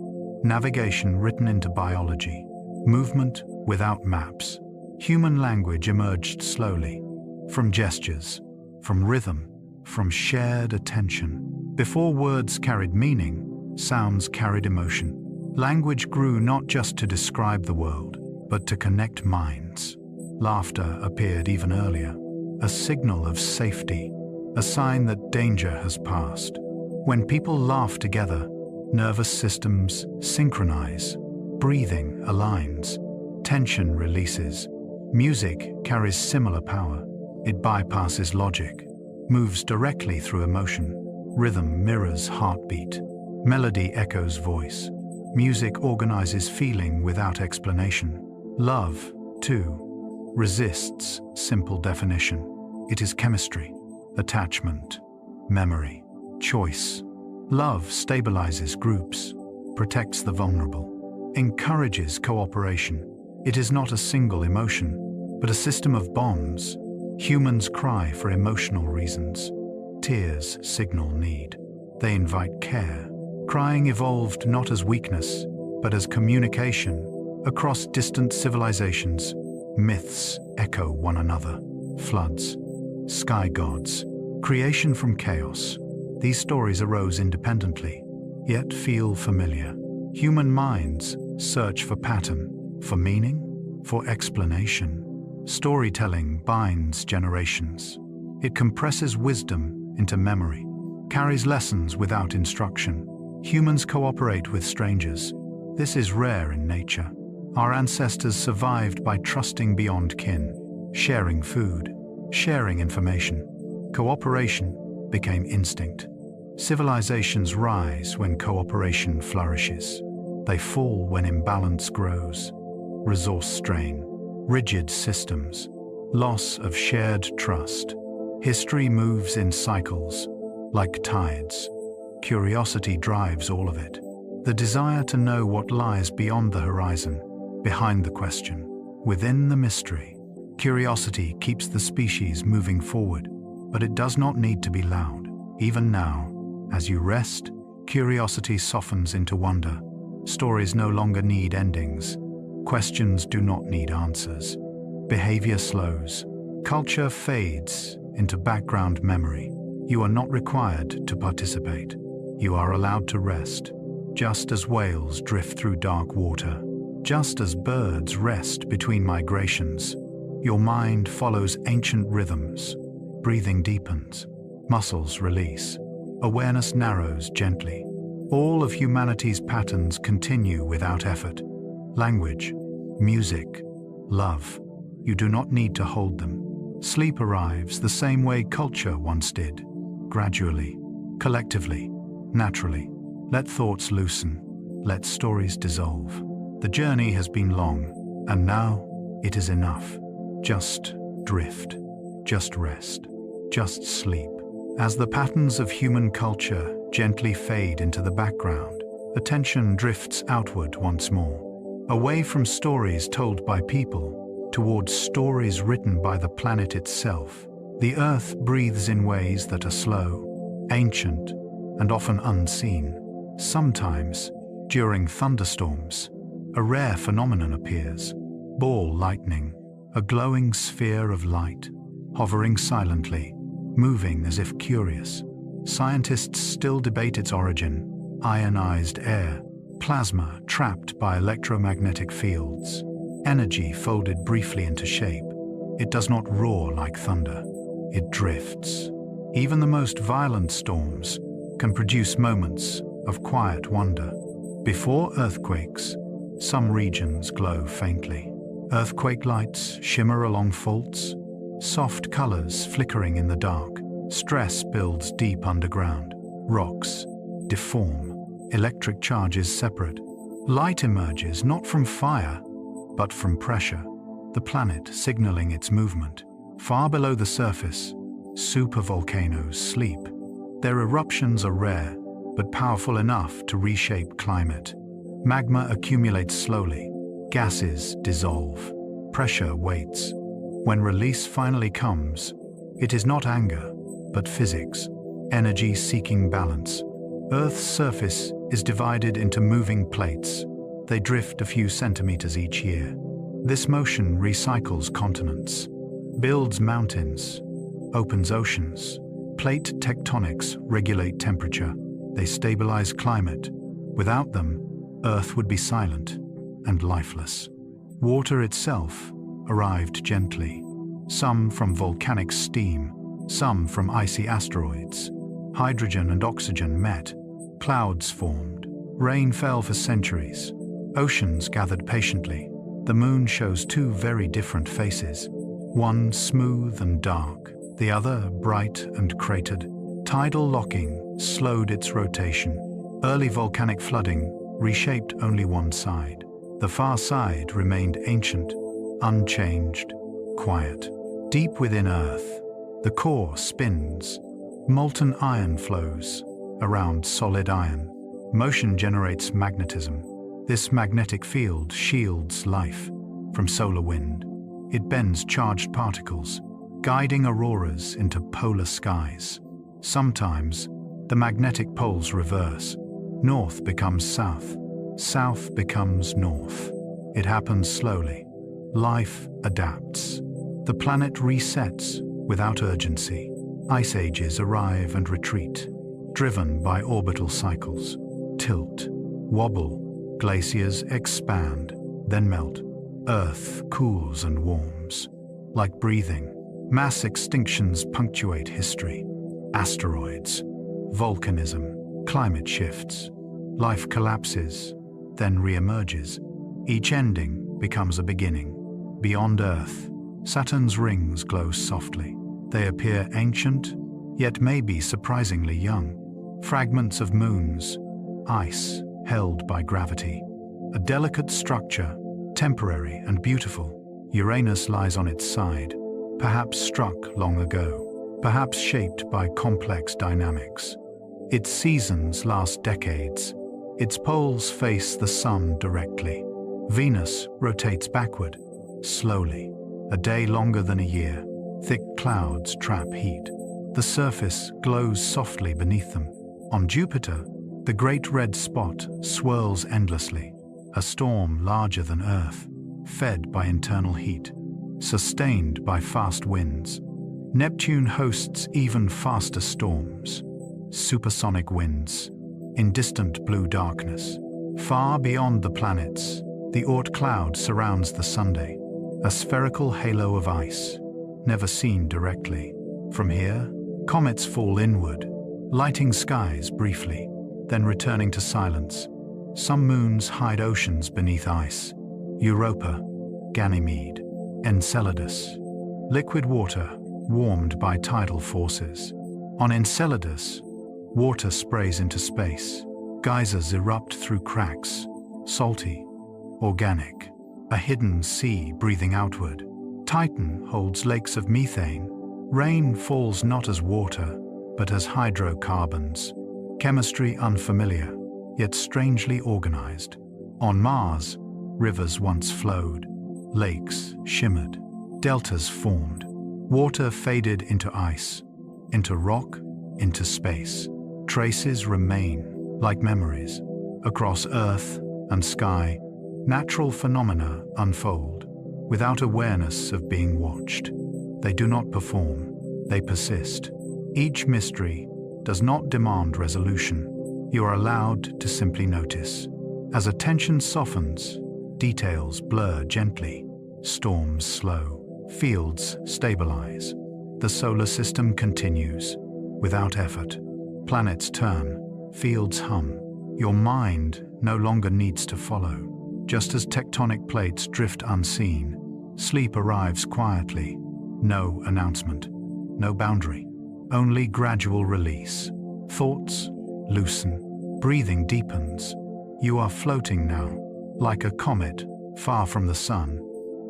navigation written into biology, movement without maps. Human language emerged slowly, from gestures, from rhythm, from shared attention. Before words carried meaning, sounds carried emotion. Language grew not just to describe the world, but to connect minds. Laughter appeared even earlier, a signal of safety, a sign that danger has passed. When people laugh together, nervous systems synchronize, breathing aligns, tension releases. Music carries similar power. It bypasses logic, moves directly through emotion. Rhythm mirrors heartbeat. Melody echoes voice. Music organizes feeling without explanation. Love, too, resists simple definition. It is chemistry, attachment, memory, choice. Love stabilizes groups, protects the vulnerable, encourages cooperation. It is not a single emotion, but a system of bonds. Humans cry for emotional reasons. Tears signal need. They invite care. Crying evolved not as weakness, but as communication. Across distant civilizations, myths echo one another. Floods, sky gods, creation from chaos. These stories arose independently, yet feel familiar. Human minds search for pattern, for meaning, for explanation. Storytelling binds generations. It compresses wisdom into memory, carries lessons without instruction. Humans cooperate with strangers. This is rare in nature. Our ancestors survived by trusting beyond kin, sharing food, sharing information. Cooperation became instinct. Civilizations rise when cooperation flourishes. They fall when imbalance grows. Resource strain, rigid systems, loss of shared trust. History moves in cycles, like tides. Curiosity drives all of it. The desire to know what lies beyond the horizon, behind the question, within the mystery. Curiosity keeps the species moving forward, but it does not need to be loud. Even now, as you rest, curiosity softens into wonder. Stories no longer need endings. Questions do not need answers. Behavior slows. Culture fades into background memory. You are not required to participate. You are allowed to rest, just as whales drift through dark water, just as birds rest between migrations. Your mind follows ancient rhythms. Breathing deepens, muscles release, awareness narrows gently. All of humanity's patterns continue without effort. Language, music, love. You do not need to hold them. Sleep arrives the same way culture once did, gradually, collectively, naturally. Let thoughts loosen, let stories dissolve. The journey has been long, and now it is enough. Just drift, just rest, just sleep. As the patterns of human culture gently fade into the background, attention drifts outward once more, away from stories told by people, towards stories written by the planet itself. The earth breathes in ways that are slow, ancient, and often unseen. Sometimes, during thunderstorms, a rare phenomenon appears. Ball lightning, a glowing sphere of light, hovering silently, moving as if curious. Scientists still debate its origin. Ionized air, plasma trapped by electromagnetic fields, energy folded briefly into shape. It does not roar like thunder. It drifts. Even the most violent storms can produce moments of quiet wonder. Before earthquakes, some regions glow faintly. Earthquake lights shimmer along faults, soft colors flickering in the dark. Stress builds deep underground. Rocks deform, electric charges separate. Light emerges not from fire, but from pressure, the planet signaling its movement. Far below the surface, supervolcanoes sleep. Their eruptions are rare, but powerful enough to reshape climate. Magma accumulates slowly, gases dissolve, pressure waits. When release finally comes, it is not anger, but physics, energy seeking balance. Earth's surface is divided into moving plates. They drift a few centimeters each year. This motion recycles continents, builds mountains, opens oceans. Plate tectonics regulate temperature. They stabilize climate. Without them, Earth would be silent and lifeless. Water itself arrived gently, some from volcanic steam, some from icy asteroids. Hydrogen and oxygen met, clouds formed, rain fell for centuries, oceans gathered patiently. The moon shows two very different faces, one smooth and dark, the other bright and cratered. Tidal locking slowed its rotation. Early volcanic flooding reshaped only one side. The far side remained ancient, unchanged, quiet. Deep within Earth, the core spins. Molten iron flows around solid iron. Motion generates magnetism. This magnetic field shields life from solar wind. It bends charged particles, guiding auroras into polar skies. Sometimes, the magnetic poles reverse. North becomes south. South becomes north. It happens slowly. Life adapts. The planet resets without urgency. Ice ages arrive and retreat, driven by orbital cycles. Tilt, wobble, glaciers expand, then melt. Earth cools and warms. Like breathing, mass extinctions punctuate history. Asteroids, volcanism, climate shifts. Life collapses, then re-emerges. Each ending becomes a beginning. Beyond Earth, Saturn's rings glow softly. They appear ancient, yet may be surprisingly young. Fragments of moons, ice held by gravity. A delicate structure, temporary and beautiful. Uranus lies on its side, perhaps struck long ago, perhaps shaped by complex dynamics. Its seasons last decades. Its poles face the sun directly. Venus rotates backward, slowly, a day longer than a year. Thick clouds trap heat. The surface glows softly beneath them. On Jupiter, the great red spot swirls endlessly, a storm larger than Earth, fed by internal heat, sustained by fast winds. Neptune hosts even faster storms, supersonic winds, in distant blue darkness. Far beyond the planets, the Oort cloud surrounds the Sunday, a spherical halo of ice, never seen directly. From here, comets fall inward, lighting skies briefly, then returning to silence. Some moons hide oceans beneath ice. Europa, Ganymede, Enceladus. Liquid water, warmed by tidal forces. On Enceladus, water sprays into space. Geysers erupt through cracks, salty, organic. A hidden sea breathing outward. Titan holds lakes of methane. Rain falls not as water, but as hydrocarbons. Chemistry unfamiliar, yet strangely organized. On Mars, rivers once flowed. Lakes shimmered. Deltas formed. Water faded into ice, into rock, into space. Traces remain, like memories. Across earth and sky, natural phenomena unfold, without awareness of being watched. They do not perform, they persist. Each mystery does not demand resolution. You are allowed to simply notice. As attention softens, details blur gently, storms slow, fields stabilize. The solar system continues, without effort. Planets turn, fields hum. Your mind no longer needs to follow. Just as tectonic plates drift unseen, sleep arrives quietly. No announcement, no boundary, only gradual release. Thoughts loosen, breathing deepens. You are floating now, like a comet far from the sun,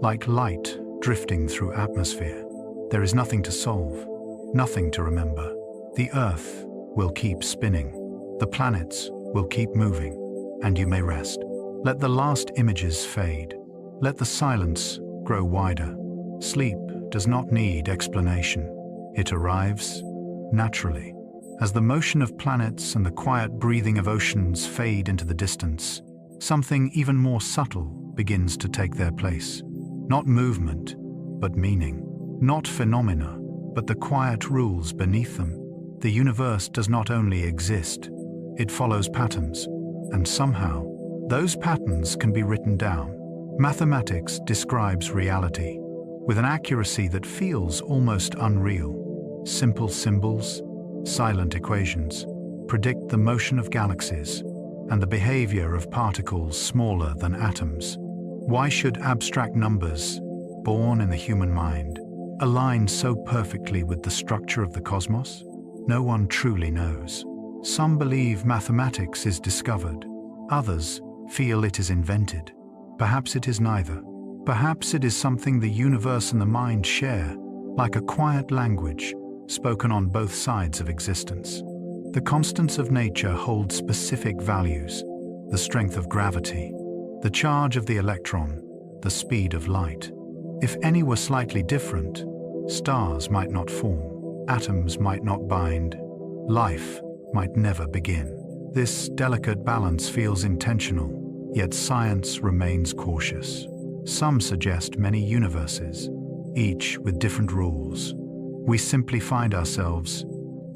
like light drifting through atmosphere. There is nothing to solve, nothing to remember. The Earth will keep spinning, the planets will keep moving, and you may rest. Let the last images fade. Let the silence grow wider. Sleep does not need explanation. It arrives naturally. As the motion of planets and the quiet breathing of oceans fade into the distance, something even more subtle begins to take their place. Not movement, but meaning. Not phenomena, but the quiet rules beneath them. The universe does not only exist, it follows patterns, and somehow, those patterns can be written down. Mathematics describes reality with an accuracy that feels almost unreal. Simple symbols, silent equations, predict the motion of galaxies and the behavior of particles smaller than atoms. Why should abstract numbers, born in the human mind, align so perfectly with the structure of the cosmos? No one truly knows. Some believe mathematics is discovered. Others feel it is invented. Perhaps it is neither. Perhaps it is something the universe and the mind share, like a quiet language spoken on both sides of existence. The constants of nature hold specific values: the strength of gravity, the charge of the electron, the speed of light. If any were slightly different, stars might not form, atoms might not bind, life might never begin. This delicate balance feels intentional, yet science remains cautious. Some suggest many universes, each with different rules. We simply find ourselves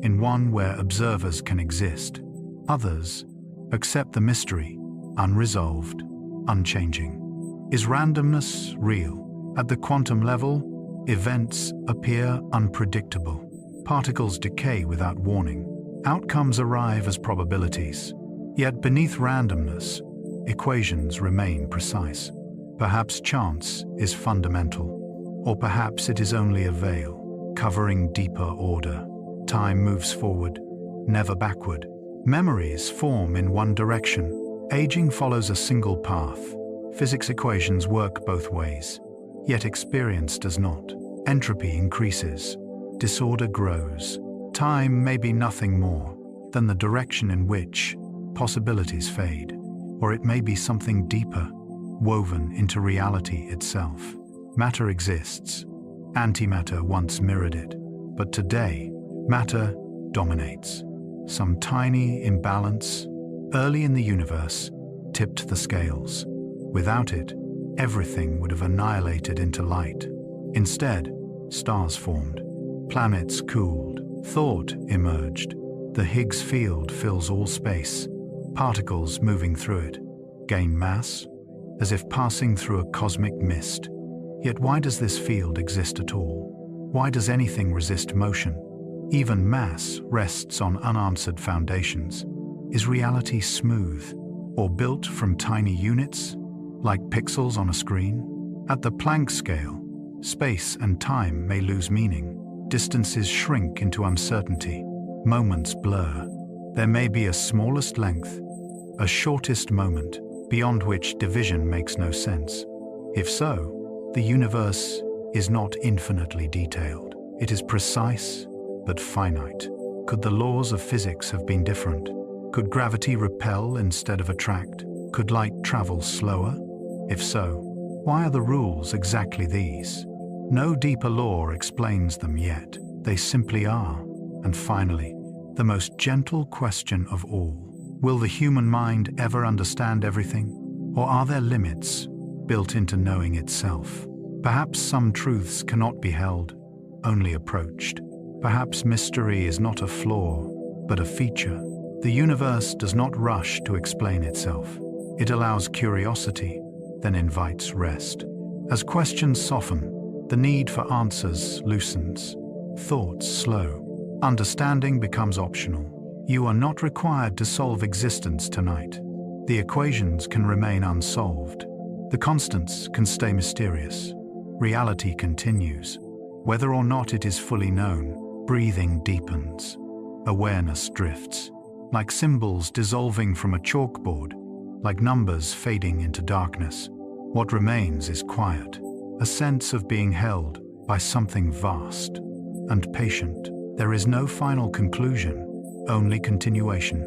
in one where observers can exist. Others accept the mystery, unresolved, unchanging. Is randomness real? At the quantum level, events appear unpredictable. Particles decay without warning. Outcomes arrive as probabilities. Yet beneath randomness, equations remain precise. Perhaps chance is fundamental, or perhaps it is only a veil, covering deeper order. Time moves forward, never backward. Memories form in one direction. Aging follows a single path. Physics equations work both ways, yet experience does not. Entropy increases, disorder grows. Time may be nothing more than the direction in which possibilities fade, or it may be something deeper, woven into reality itself. Matter exists. Antimatter once mirrored it, but today, matter dominates. Some tiny imbalance, early in the universe, tipped the scales. Without it, everything would have annihilated into light. Instead, stars formed, planets cooled, thought emerged. The Higgs field fills all space. Particles moving through it gain mass, as if passing through a cosmic mist. Yet why does this field exist at all? Why does anything resist motion? Even mass rests on unanswered foundations. Is reality smooth, or built from tiny units, like pixels on a screen? At the Planck scale, space and time may lose meaning. Distances shrink into uncertainty. Moments blur. There may be a smallest length, a shortest moment, beyond which division makes no sense. If so, the universe is not infinitely detailed. It is precise, but finite. Could the laws of physics have been different? Could gravity repel instead of attract? Could light travel slower? If so, why are the rules exactly these? No deeper law explains them yet. They simply are. And finally, the most gentle question of all. Will the human mind ever understand everything? Or are there limits built into knowing itself? Perhaps some truths cannot be held, only approached. Perhaps mystery is not a flaw, but a feature. The universe does not rush to explain itself. It allows curiosity, then invites rest. As questions soften, the need for answers loosens. Thoughts slow. Understanding becomes optional. You are not required to solve existence tonight. The equations can remain unsolved. The constants can stay mysterious. Reality continues. Whether or not it is fully known, breathing deepens. Awareness drifts. Like symbols dissolving from a chalkboard, like numbers fading into darkness. What remains is quiet, a sense of being held by something vast and patient. There is no final conclusion, only continuation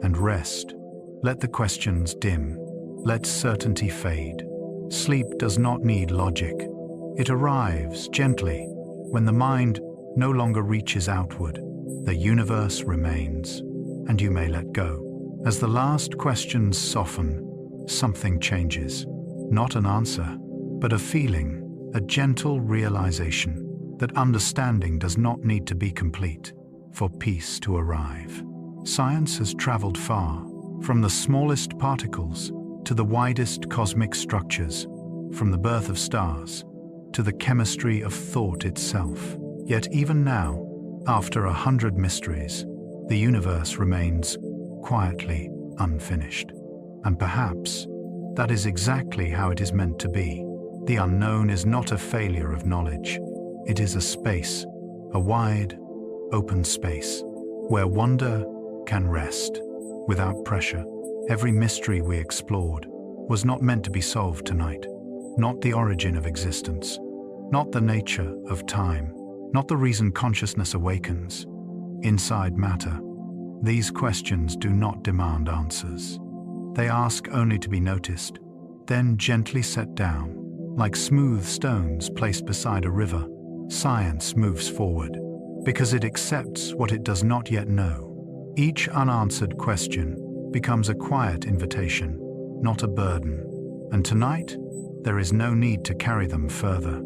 and rest. Let the questions dim, let certainty fade. Sleep does not need logic. It arrives gently when the mind no longer reaches outward. The universe remains, and you may let go. As the last questions soften, something changes. Not an answer, but a feeling, a gentle realization that understanding does not need to be complete for peace to arrive. Science has traveled far, from the smallest particles to the widest cosmic structures, from the birth of stars to the chemistry of thought itself. Yet even now, after 100 mysteries, the universe remains quietly unfinished. And perhaps that is exactly how it is meant to be. The unknown is not a failure of knowledge. It is a space, a wide, open space, where wonder can rest without pressure. Every mystery we explored was not meant to be solved tonight. Not the origin of existence, not the nature of time, not the reason consciousness awakens inside matter. These questions do not demand answers. They ask only to be noticed, then gently set down. Like smooth stones placed beside a river, science moves forward because it accepts what it does not yet know. Each unanswered question becomes a quiet invitation, not a burden. And tonight, there is no need to carry them further.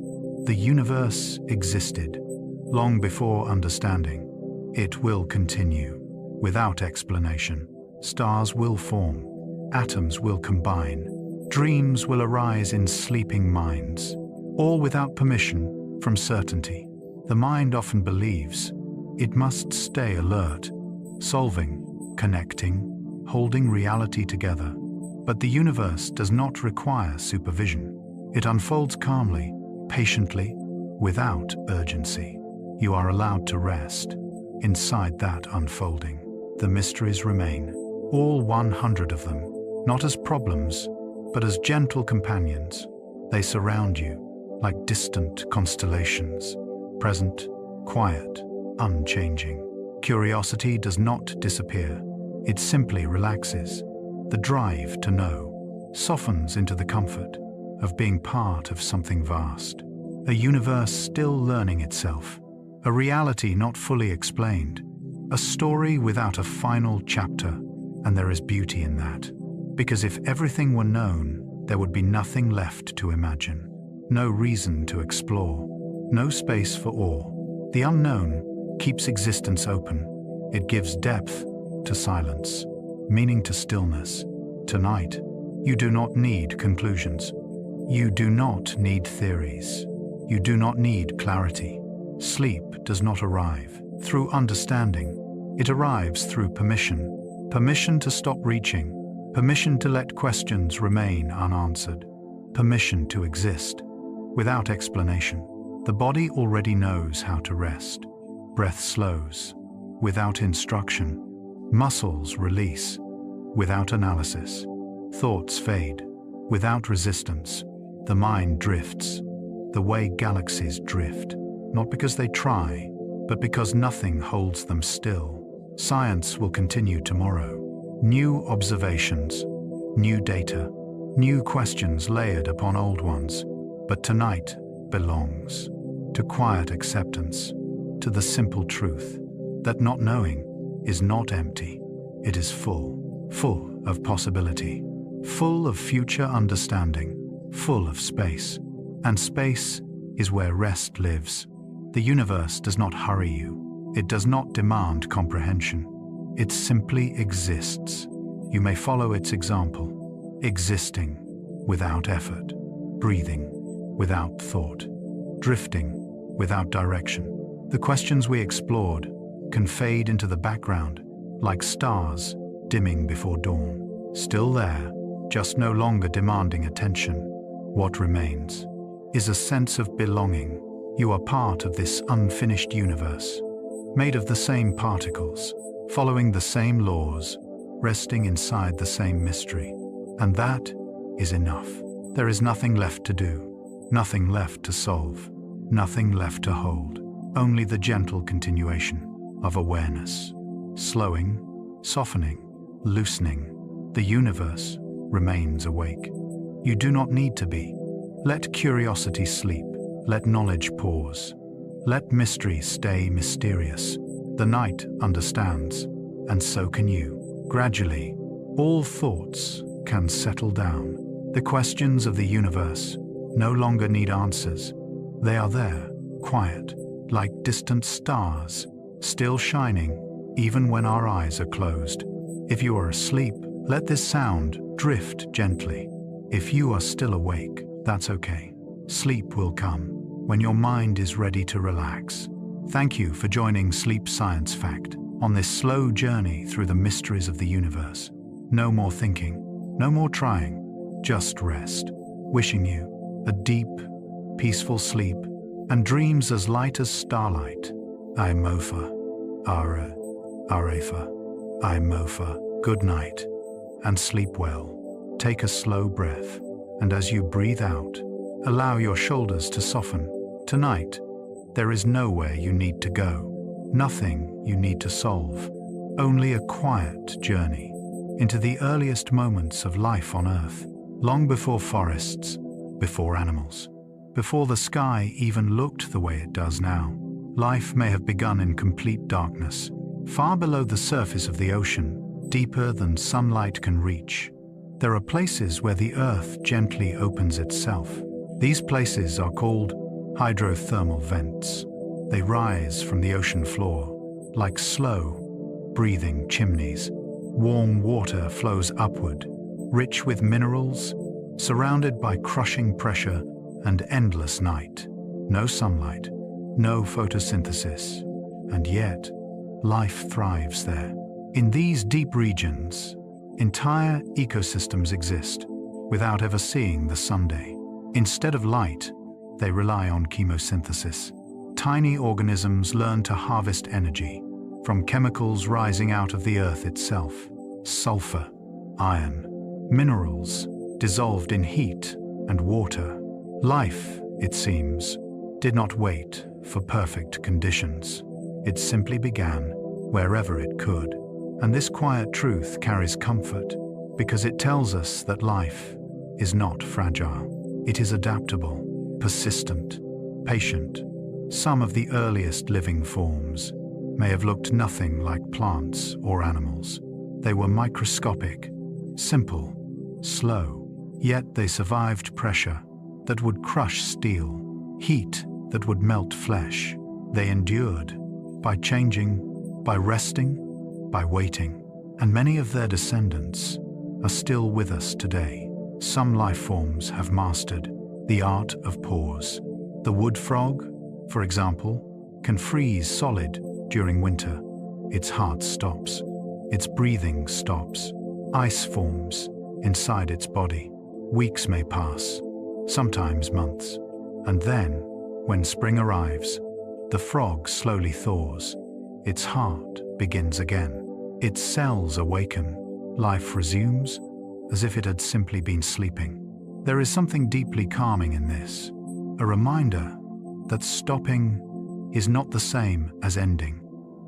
The universe existed long before understanding. It will continue without explanation. Stars will form, atoms will combine, dreams will arise in sleeping minds, all without permission from certainty. The mind often believes it must stay alert, solving, connecting, holding reality together. But the universe does not require supervision. It unfolds calmly, patiently, without urgency. You are allowed to rest. Inside that unfolding, the mysteries remain, all 100 of them, not as problems, but as gentle companions. They surround you like distant constellations, present, quiet, unchanging. Curiosity does not disappear. It simply relaxes. The drive to know softens into the comfort of being part of something vast, a universe still learning itself, a reality not fully explained, a story without a final chapter. And there is beauty in that, because if everything were known, there would be nothing left to imagine, no reason to explore, no space for awe. The unknown keeps existence open. It gives depth to silence, meaning to stillness. Tonight, you do not need conclusions. You do not need theories. You do not need clarity. Sleep does not arrive through understanding. It arrives through permission. Permission to stop reaching. Permission to let questions remain unanswered. Permission to exist without explanation. The body already knows how to rest. Breath slows without instruction. Muscles release without analysis. Thoughts fade without resistance. The mind drifts the way galaxies drift, not because they try, but because nothing holds them still. Science will continue tomorrow. New observations, new data, new questions layered upon old ones. But tonight belongs to quiet acceptance, to the simple truth that not knowing is not empty. It is full, full of possibility, full of future understanding, full of space. And space is where rest lives. The universe does not hurry you. It does not demand comprehension. It simply exists. You may follow its example, existing without effort, breathing without thought, drifting without direction. The questions we explored can fade into the background like stars dimming before dawn. Still there, just no longer demanding attention. What remains is a sense of belonging. You are part of this unfinished universe, made of the same particles, following the same laws, resting inside the same mystery. And that is enough. There is nothing left to do, nothing left to solve, nothing left to hold, only the gentle continuation of awareness. Slowing, softening, loosening, the universe remains awake. You do not need to be. Let curiosity sleep, let knowledge pause, let mystery stay mysterious. The night understands, and so can you. Gradually, all thoughts can settle down. The questions of the universe no longer need answers. They are there, quiet, like distant stars, still shining, even when our eyes are closed. If you are asleep, let this sound drift gently. If you are still awake, that's okay. Sleep will come when your mind is ready to relax. Thank you for joining Sleep Science Fact on this slow journey through the mysteries of the universe. No more thinking, no more trying, just rest. Wishing you a deep, peaceful sleep and dreams as light as starlight. I'm Mofa. Arefa. I'm Mofa. Good night and sleep well. Take a slow breath, and as you breathe out, allow your shoulders to soften. Tonight, there is nowhere you need to go, nothing you need to solve, only a quiet journey into the earliest moments of life on Earth, long before forests, before animals, before the sky even looked the way it does now. Life may have begun in complete darkness, far below the surface of the ocean, deeper than sunlight can reach. There are places where the Earth gently opens itself. These places are called hydrothermal vents. They rise from the ocean floor like slow, breathing chimneys. Warm water flows upward, rich with minerals, surrounded by crushing pressure and endless night. No sunlight, no photosynthesis, and yet life thrives there. In these deep regions, entire ecosystems exist without ever seeing the sunday. Instead of light, they rely on chemosynthesis. Tiny organisms learn to harvest energy from chemicals rising out of the earth itself. Sulfur, iron, minerals dissolved in heat and water. Life, it seems, did not wait for perfect conditions. It simply began wherever it could. And this quiet truth carries comfort because it tells us that life is not fragile. It is adaptable, persistent, patient. Some of the earliest living forms may have looked nothing like plants or animals. They were microscopic, simple, slow, yet they survived pressure that would crush steel, heat that would melt flesh. They endured by changing, by resting, by waiting, and many of their descendants are still with us today. Some life forms have mastered the art of pause. The wood frog, for example, can freeze solid during winter. Its heart stops. Its breathing stops. Ice forms inside its body. Weeks may pass, sometimes months. And then, when spring arrives, the frog slowly thaws. Its heart begins again. Its cells awaken. Life resumes, as if it had simply been sleeping. There is something deeply calming in this, a reminder that stopping is not the same as ending.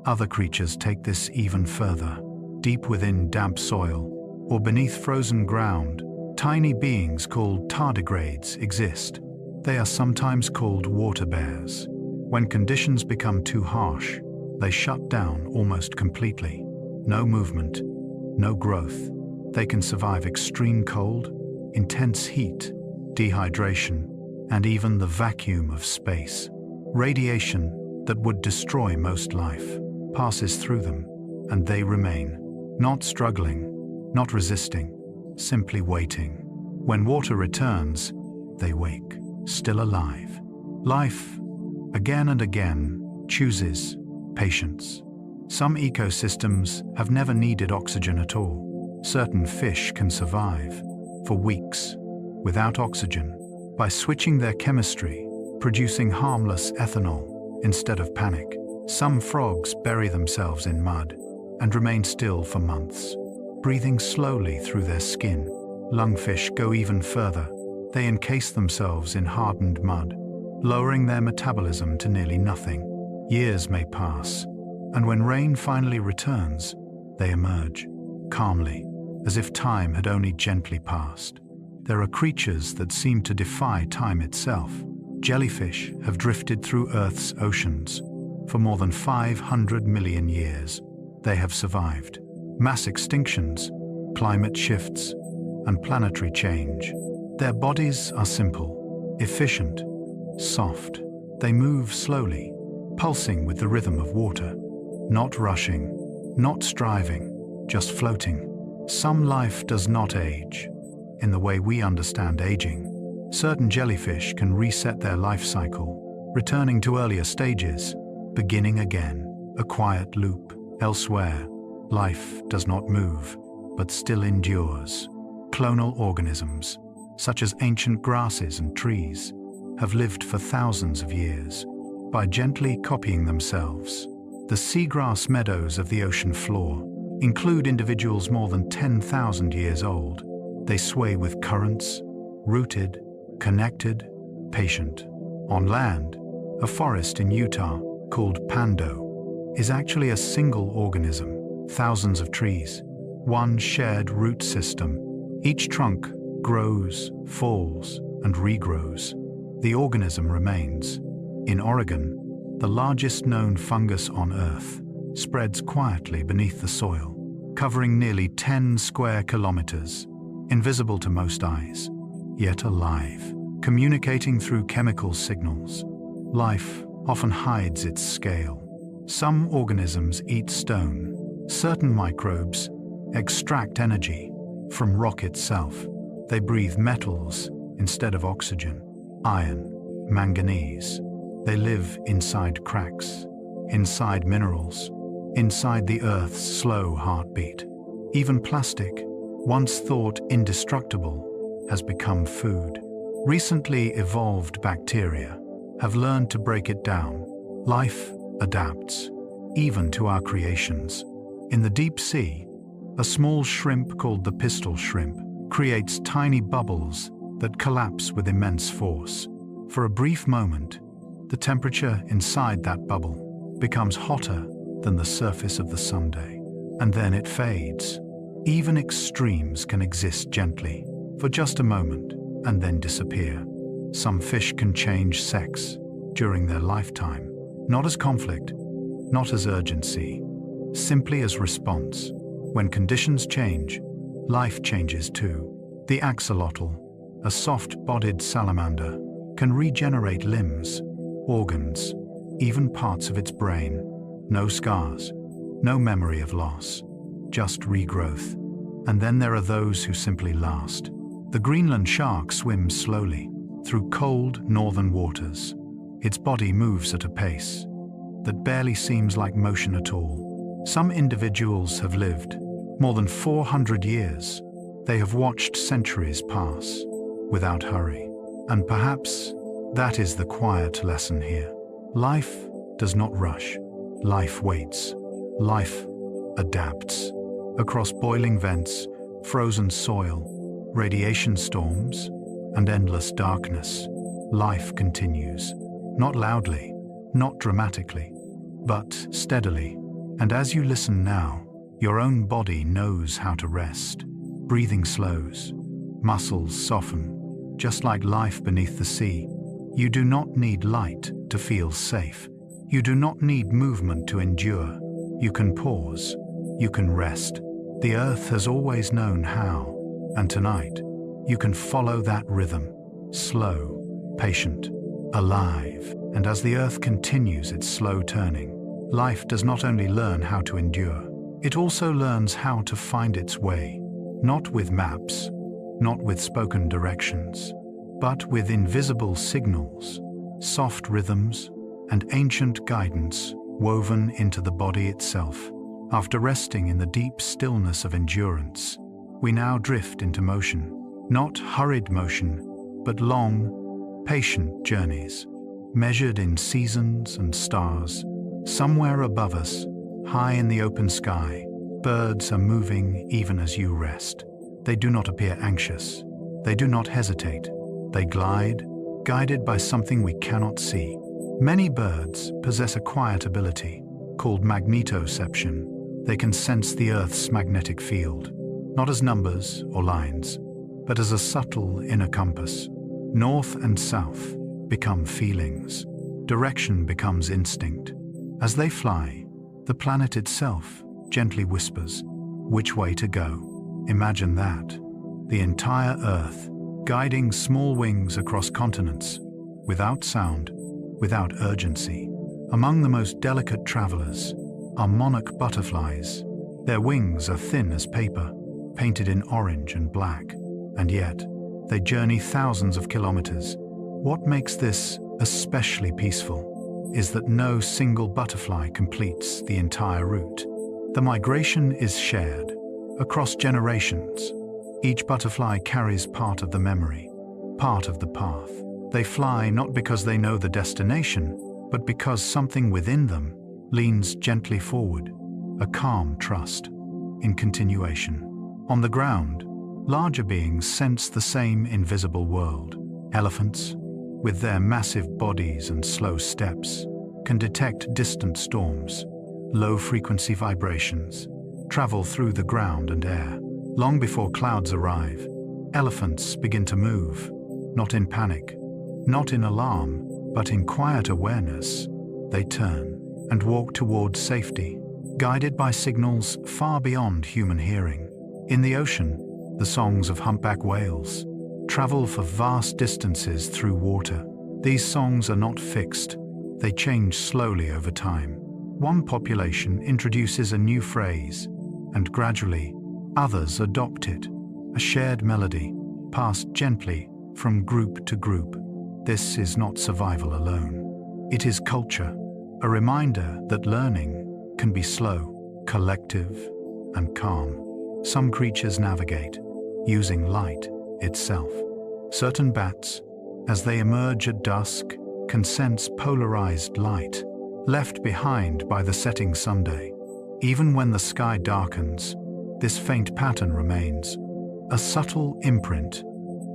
Other creatures take this even further. Deep within damp soil or beneath frozen ground, tiny beings called tardigrades exist. They are sometimes called water bears. When conditions become too harsh, they shut down almost completely. No movement, no growth. They can survive extreme cold, intense heat, dehydration, and even the vacuum of space. Radiation that would destroy most life passes through them, and they remain, not struggling, not resisting, simply waiting. When water returns, they wake, still alive. Life, again and again, chooses patience. Some ecosystems have never needed oxygen at all. Certain fish can survive for weeks without oxygen by switching their chemistry, producing harmless ethanol instead of panic. Some frogs bury themselves in mud and remain still for months, breathing slowly through their skin. Lungfish go even further. They encase themselves in hardened mud, lowering their metabolism to nearly nothing. Years may pass, and when rain finally returns, they emerge, calmly, as if time had only gently passed. There are creatures that seem to defy time itself. Jellyfish have drifted through Earth's oceans. For more than 500 million years, they have survived. Mass extinctions, climate shifts, and planetary change. Their bodies are simple, efficient, soft. They move slowly, pulsing with the rhythm of water. Not rushing, not striving, just floating. Some life does not age in the way we understand aging. Certain jellyfish can reset their life cycle, returning to earlier stages, beginning again, a quiet loop. Elsewhere, life does not move, but still endures. Clonal organisms, such as ancient grasses and trees, have lived for thousands of years. By gently copying themselves, the seagrass meadows of the ocean floor include individuals more than 10,000 years old. They sway with currents, rooted, connected, patient. On land, a forest in Utah called Pando is actually a single organism, thousands of trees, one shared root system. Each trunk grows, falls, and regrows. The organism remains. In Oregon, the largest known fungus on Earth spreads quietly beneath the soil, covering nearly 10 square kilometers, invisible to most eyes, yet alive, communicating through chemical signals. Life often hides its scale. Some organisms eat stone. Certain microbes extract energy from rock itself. They breathe metals instead of oxygen, iron, manganese. They live inside cracks, inside minerals, inside the Earth's slow heartbeat. Even plastic, once thought indestructible, has become food. Recently evolved bacteria have learned to break it down. Life adapts, even to our creations. In the deep sea, a small shrimp called the pistol shrimp creates tiny bubbles that collapse with immense force. For a brief moment, the temperature inside that bubble becomes hotter than the surface of the sunday, and then it fades. Even extremes can exist gently, for just a moment, and then disappear. Some fish can change sex during their lifetime, not as conflict, not as urgency, simply as response. When conditions change, life changes too. The axolotl, a soft-bodied salamander, can regenerate limbs, organs, even parts of its brain. No scars, no memory of loss, just regrowth. And then there are those who simply last. The Greenland shark swims slowly through cold northern waters. Its body moves at a pace that barely seems like motion at all. Some individuals have lived more than 400 years. They have watched centuries pass without hurry. And perhaps that is the quiet lesson here. Life does not rush. Life waits. Life adapts. Across boiling vents, frozen soil, radiation storms, and endless darkness, life continues. Not loudly, not dramatically, but steadily. And as you listen now, your own body knows how to rest. Breathing slows, muscles soften, just like life beneath the sea. You do not need light to feel safe. You do not need movement to endure. You can pause. You can rest. The earth has always known how, and tonight, you can follow that rhythm. Slow, patient, alive. And as the earth continues its slow turning, life does not only learn how to endure, it also learns how to find its way. Not with maps, not with spoken directions, but with invisible signals, soft rhythms, and ancient guidance woven into the body itself. After resting in the deep stillness of endurance, we now drift into motion. Not hurried motion, but long, patient journeys, measured in seasons and stars. Somewhere above us, high in the open sky, birds are moving even as you rest. They do not appear anxious. They do not hesitate. They glide, guided by something we cannot see. Many birds possess a quiet ability, called magnetoception. They can sense the Earth's magnetic field, not as numbers or lines, but as a subtle inner compass. North and south become feelings. Direction becomes instinct. As they fly, the planet itself gently whispers which way to go. Imagine that. The entire Earth guiding small wings across continents, without sound, without urgency. Among the most delicate travelers are monarch butterflies. Their wings are thin as paper, painted in orange and black, and yet they journey thousands of kilometers. What makes this especially peaceful is that no single butterfly completes the entire route. The migration is shared across generations. Each butterfly carries part of the memory, part of the path. They fly not because they know the destination, but because something within them leans gently forward, a calm trust in continuation. On the ground, larger beings sense the same invisible world. Elephants, with their massive bodies and slow steps, can detect distant storms. Low-frequency vibrations travel through the ground and air. Long before clouds arrive, elephants begin to move, not in panic, not in alarm, but in quiet awareness. They turn and walk towards safety, guided by signals far beyond human hearing. In the ocean, the songs of humpback whales travel for vast distances through water. These songs are not fixed. They change slowly over time. One population introduces a new phrase, and gradually, others adopt it, a shared melody, passed gently from group to group. This is not survival alone. It is culture, a reminder that learning can be slow, collective, and calm. Some creatures navigate, using light itself. Certain bats, as they emerge at dusk, can sense polarized light, left behind by the setting sunday. Even when the sky darkens, this faint pattern remains, a subtle imprint,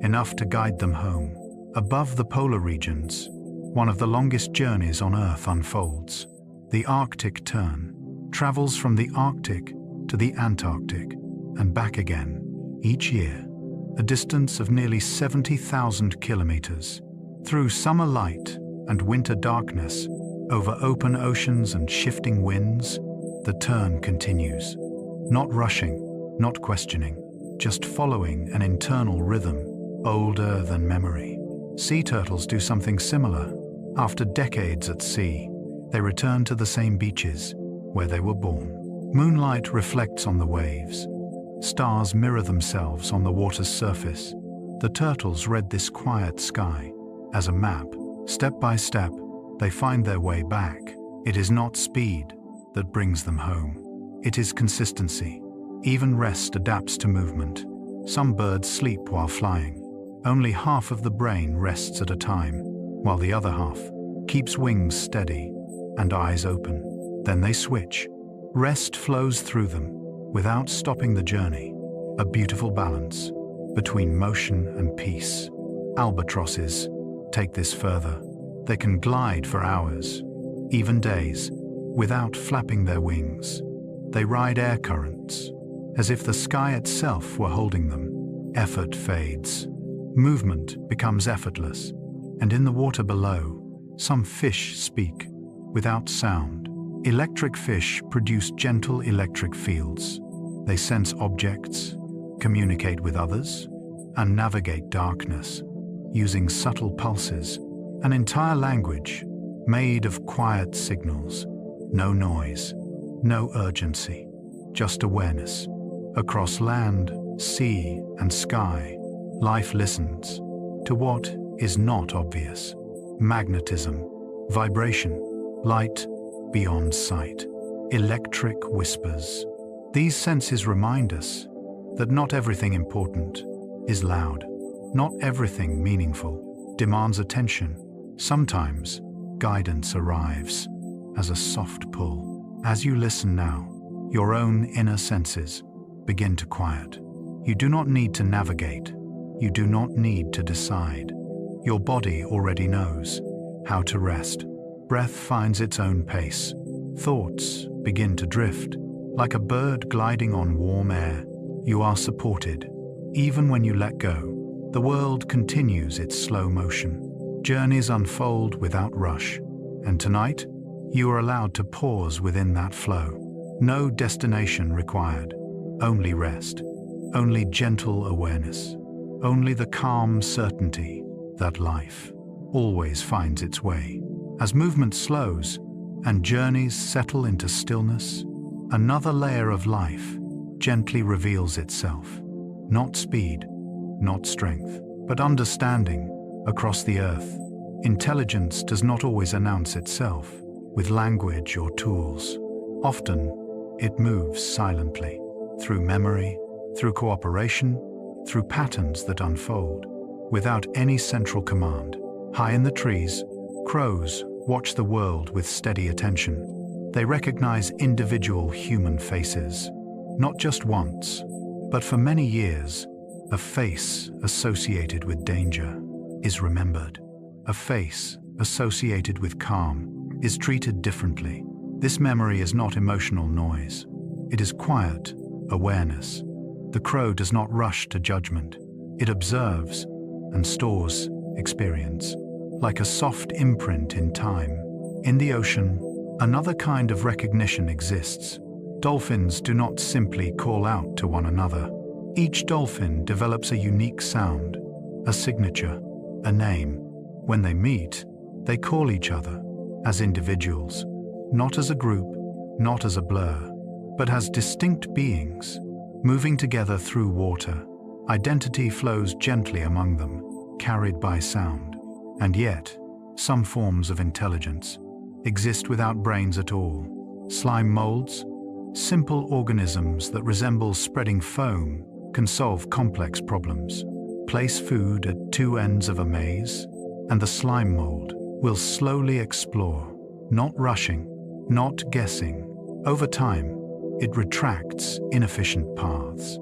enough to guide them home. Above the polar regions, one of the longest journeys on Earth unfolds. The Arctic Tern travels from the Arctic to the Antarctic and back again, each year, a distance of nearly 70,000 kilometers. Through summer light and winter darkness, over open oceans and shifting winds, the Tern continues. Not rushing, not questioning, just following an internal rhythm, older than memory. Sea turtles do something similar. After decades at sea, they return to the same beaches where they were born. Moonlight reflects on the waves. Stars mirror themselves on the water's surface. The turtles read this quiet sky as a map. Step by step, they find their way back. It is not speed that brings them home. It is consistency. Even rest adapts to movement. Some birds sleep while flying. Only half of the brain rests at a time, while the other half keeps wings steady and eyes open. Then they switch. Rest flows through them without stopping the journey. A beautiful balance between motion and peace. Albatrosses take this further. They can glide for hours, even days, without flapping their wings. They ride air currents, as if the sky itself were holding them. Effort fades. Movement becomes effortless, and in the water below, some fish speak without sound. Electric fish produce gentle electric fields. They sense objects, communicate with others, and navigate darkness, using subtle pulses, an entire language made of quiet signals. No noise, no urgency, just awareness. Across land, sea, and sky, life listens to what is not obvious. Magnetism, vibration, light beyond sight, electric whispers. These senses remind us that not everything important is loud. Not everything meaningful demands attention. Sometimes guidance arrives as a soft pull. As you listen now, your own inner senses begin to quiet. You do not need to navigate. You do not need to decide. Your body already knows how to rest. Breath finds its own pace. Thoughts begin to drift. Like a bird gliding on warm air, you are supported. Even when you let go, the world continues its slow motion. Journeys unfold without rush. And tonight, you are allowed to pause within that flow. No destination required. Only rest. Only gentle awareness. Only the calm certainty that life always finds its way. As movement slows and journeys settle into stillness, another layer of life gently reveals itself. Not speed, not strength, but understanding across the earth. Intelligence does not always announce itself with language or tools. Often, it moves silently, through memory, through cooperation, through patterns that unfold, without any central command. High in the trees, crows watch the world with steady attention. They recognize individual human faces, not just once, but for many years. A face associated with danger is remembered. A face associated with calm is treated differently. This memory is not emotional noise. It is quiet awareness. The crow does not rush to judgment. It observes and stores experience, like a soft imprint in time. In the ocean, another kind of recognition exists. Dolphins do not simply call out to one another. Each dolphin develops a unique sound, a signature, a name. When they meet, they call each other as individuals, not as a group, not as a blur, but as distinct beings, moving together through water. Identity flows gently among them, carried by sound. And yet, some forms of intelligence exist without brains at all. Slime molds, simple organisms that resemble spreading foam, can solve complex problems. Place food at two ends of a maze, and the slime mold will slowly explore, not rushing, not guessing. Over time, it retracts inefficient paths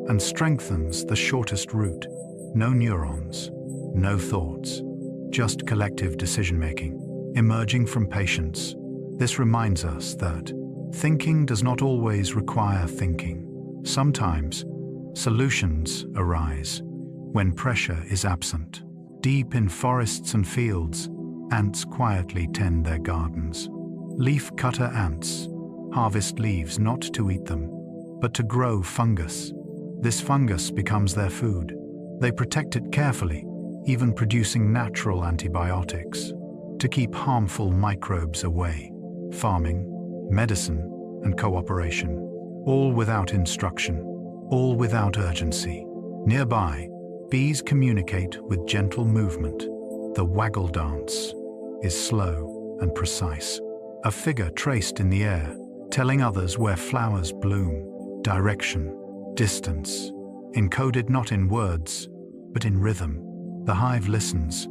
and strengthens the shortest route. No neurons, no thoughts, just collective decision-making, emerging from patience. This reminds us that thinking does not always require thinking. Sometimes, solutions arise when pressure is absent. Deep in forests and fields, ants quietly tend their gardens. Leaf-cutter ants harvest leaves not to eat them, but to grow fungus. This fungus becomes their food. They protect it carefully, even producing natural antibiotics to keep harmful microbes away. Farming, medicine, and cooperation, all without instruction, all without urgency. Nearby, bees communicate with gentle movement. The waggle dance is slow and precise. A figure traced in the air, telling others where flowers bloom. Direction, distance, encoded not in words, but in rhythm. The hive listens.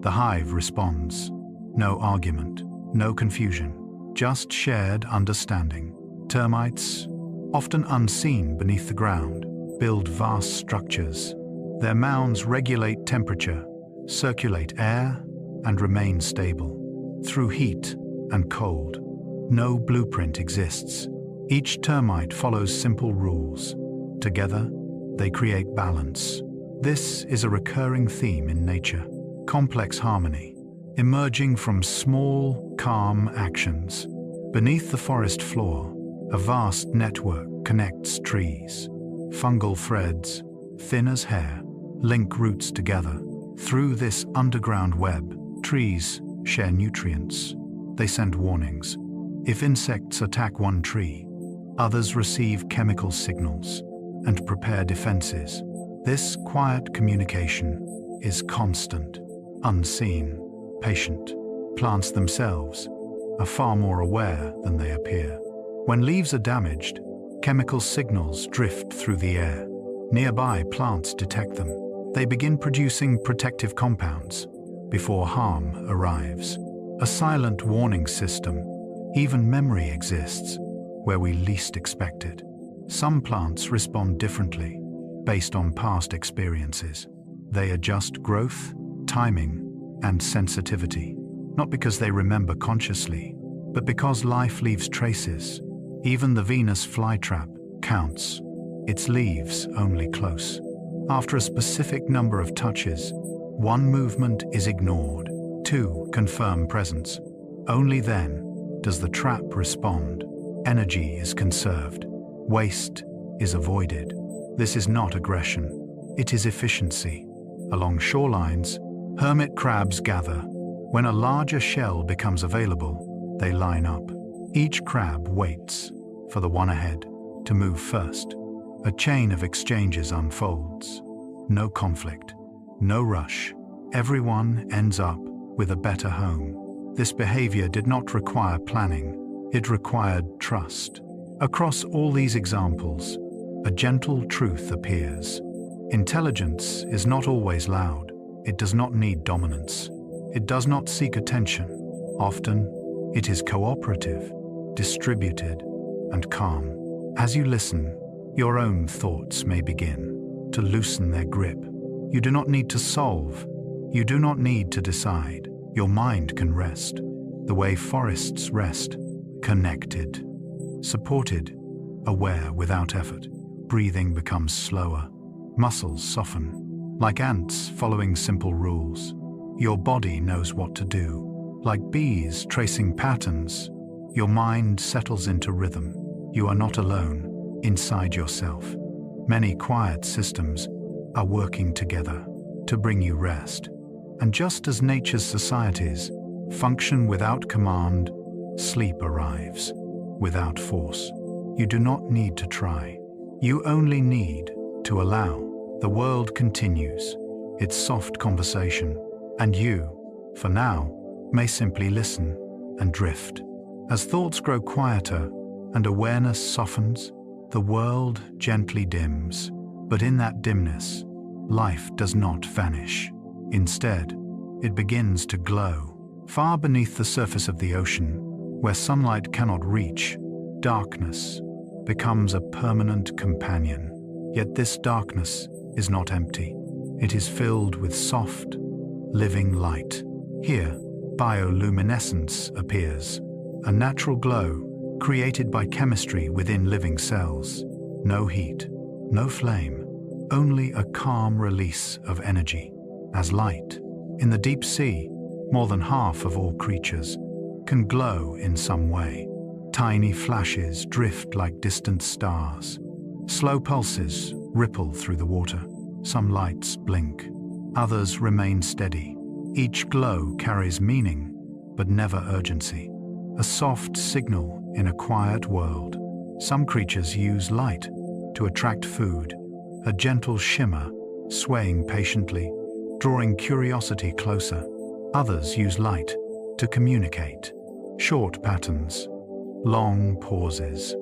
The hive responds. No argument, no confusion, just shared understanding. Termites, often unseen beneath the ground, build vast structures. Their mounds regulate temperature, circulate air, and remain stable. Through heat and cold, no blueprint exists. Each termite follows simple rules. Together, they create balance. This is a recurring theme in nature. Complex harmony, emerging from small, calm actions. Beneath the forest floor, a vast network connects trees. Fungal threads, thin as hair, link roots together. Through this underground web, trees share nutrients. They send warnings. If insects attack one tree, others receive chemical signals and prepare defenses. This quiet communication is constant, unseen, patient. Plants themselves are far more aware than they appear. When leaves are damaged, chemical signals drift through the air. Nearby plants detect them. They begin producing protective compounds before harm arrives. A silent warning system. Even memory exists where we least expect it. Some plants respond differently based on past experiences. They adjust growth, timing, and sensitivity. Not because they remember consciously, but because life leaves traces. Even the Venus flytrap counts. Its leaves only close. After a specific number of touches, one movement is ignored. Two confirm presence. Only then does the trap respond. Energy is conserved. Waste is avoided. This is not aggression. It is efficiency. Along shorelines, hermit crabs gather. When a larger shell becomes available, they line up. Each crab waits for the one ahead to move first. A chain of exchanges unfolds. No conflict, no rush. Everyone ends up with a better home. This behavior did not require planning. It required trust. Across all these examples, a gentle truth appears. Intelligence is not always loud. It does not need dominance. It does not seek attention. Often, it is cooperative, distributed, and calm. As you listen, your own thoughts may begin to loosen their grip. You do not need to solve. You do not need to decide. Your mind can rest, the way forests rest, connected, supported, aware without effort. Breathing becomes slower. Muscles soften, like ants following simple rules. Your body knows what to do. Like bees tracing patterns, your mind settles into rhythm. You are not alone inside yourself. Many quiet systems are working together to bring you rest. And just as nature's societies function without command, sleep arrives without force. You do not need to try. You only need to allow. The world continues its soft conversation, and you, for now, may simply listen and drift. As thoughts grow quieter and awareness softens, the world gently dims. But in that dimness, life does not vanish. Instead, it begins to glow. Far beneath the surface of the ocean, where sunlight cannot reach, darkness becomes a permanent companion. Yet this darkness is not empty. It is filled with soft, living light. Here, bioluminescence appears, a natural glow created by chemistry within living cells. No heat, no flame, only a calm release of energy. As light, in the deep sea, more than half of all creatures can glow in some way. Tiny flashes drift like distant stars. Slow pulses ripple through the water. Some lights blink, others remain steady. Each glow carries meaning, but never urgency. A soft signal in a quiet world. Some creatures use light to attract food, a gentle shimmer, swaying patiently, drawing curiosity closer. Others use light to communicate. Short patterns, long pauses,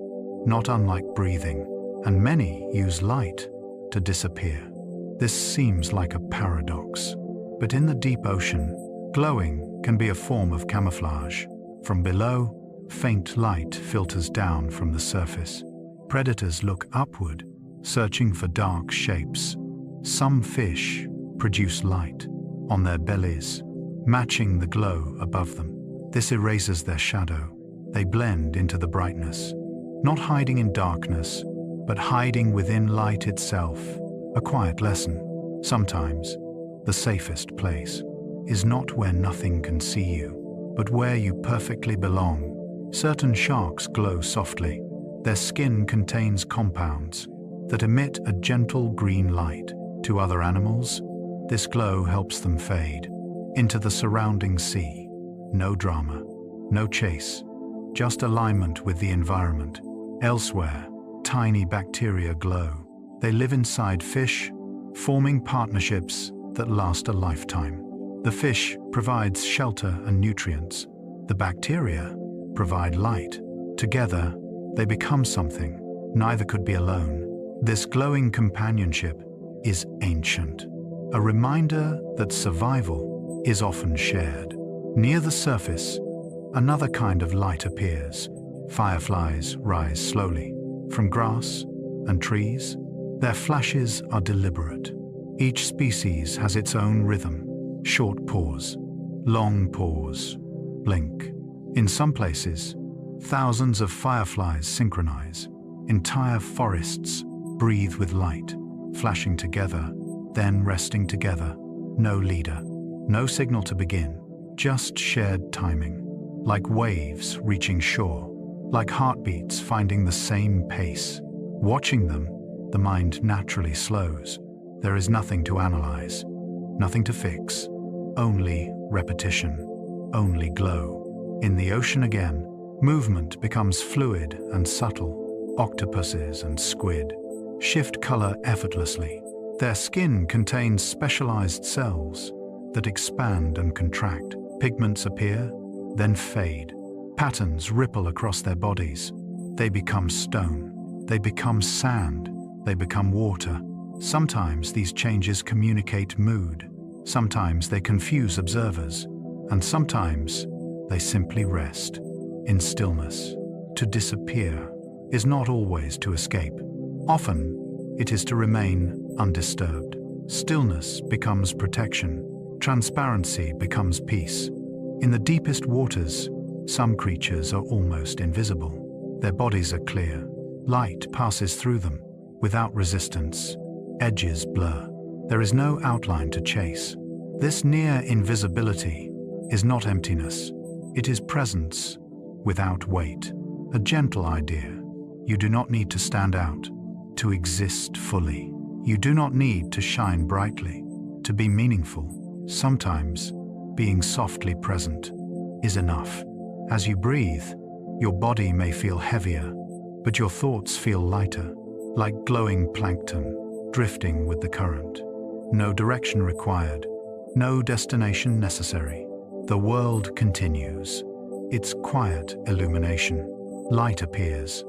not unlike breathing. And many use light to disappear. This seems like a paradox, but in the deep ocean, glowing can be a form of camouflage. From below, faint light filters down from the surface. Predators look upward, searching for dark shapes. Some fish produce light on their bellies, matching the glow above them. This erases their shadow. They blend into the brightness, not hiding in darkness, but hiding within light itself. A quiet lesson. Sometimes, the safest place is not where nothing can see you, but where you perfectly belong. Certain sharks glow softly. Their skin contains compounds that emit a gentle green light. To other animals, this glow helps them fade into the surrounding sea. No drama, no chase, just alignment with the environment. Elsewhere, tiny bacteria glow. They live inside fish, forming partnerships that last a lifetime. The fish provides shelter and nutrients. The bacteria provide light. Together, they become something. Neither could be alone. This glowing companionship is ancient, a reminder that survival is often shared. Near the surface, another kind of light appears. Fireflies rise slowly from grass and trees. Their flashes are deliberate. Each species has its own rhythm. Short pause, long pause, blink. In some places, thousands of fireflies synchronize. Entire forests breathe with light, flashing together, then resting together. No leader, no signal to begin, just shared timing. Like waves reaching shore, like heartbeats finding the same pace. Watching them, the mind naturally slows. There is nothing to analyze, nothing to fix, only repetition, only glow. In the ocean again, movement becomes fluid and subtle. Octopuses and squid shift color effortlessly. Their skin contains specialized cells that expand and contract. Pigments appear, then fade. Patterns ripple across their bodies. They become stone. They become sand. They become water. Sometimes these changes communicate mood. Sometimes they confuse observers. And sometimes they simply rest in stillness. To disappear is not always to escape. Often, it is to remain undisturbed. Stillness becomes protection. Transparency becomes peace. In the deepest waters, some creatures are almost invisible. Their bodies are clear. Light passes through them without resistance. Edges blur. There is no outline to chase. This near invisibility is not emptiness. It is presence without weight. A gentle idea. You do not need to stand out to exist fully. You do not need to shine brightly to be meaningful. Sometimes, being softly present is enough. As you breathe, your body may feel heavier, but your thoughts feel lighter, like glowing plankton, drifting with the current. No direction required, no destination necessary. The world continues. Its quiet illumination. Light appears,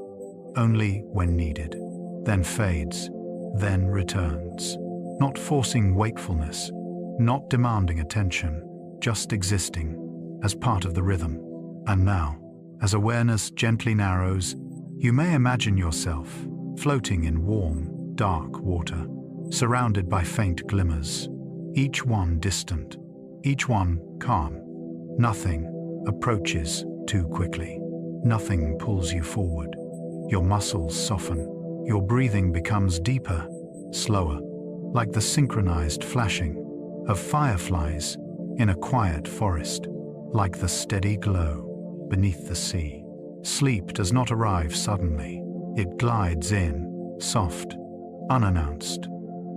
only when needed, then fades, then returns. Not forcing wakefulness, not demanding attention, just existing as part of the rhythm. And now, as awareness gently narrows, you may imagine yourself floating in warm, dark water, surrounded by faint glimmers, each one distant, each one calm. Nothing approaches too quickly. Nothing pulls you forward. Your muscles soften. Your breathing becomes deeper, slower, like the synchronized flashing of fireflies in a quiet forest, like the steady glow beneath the sea. Sleep does not arrive suddenly. It glides in, soft, unannounced,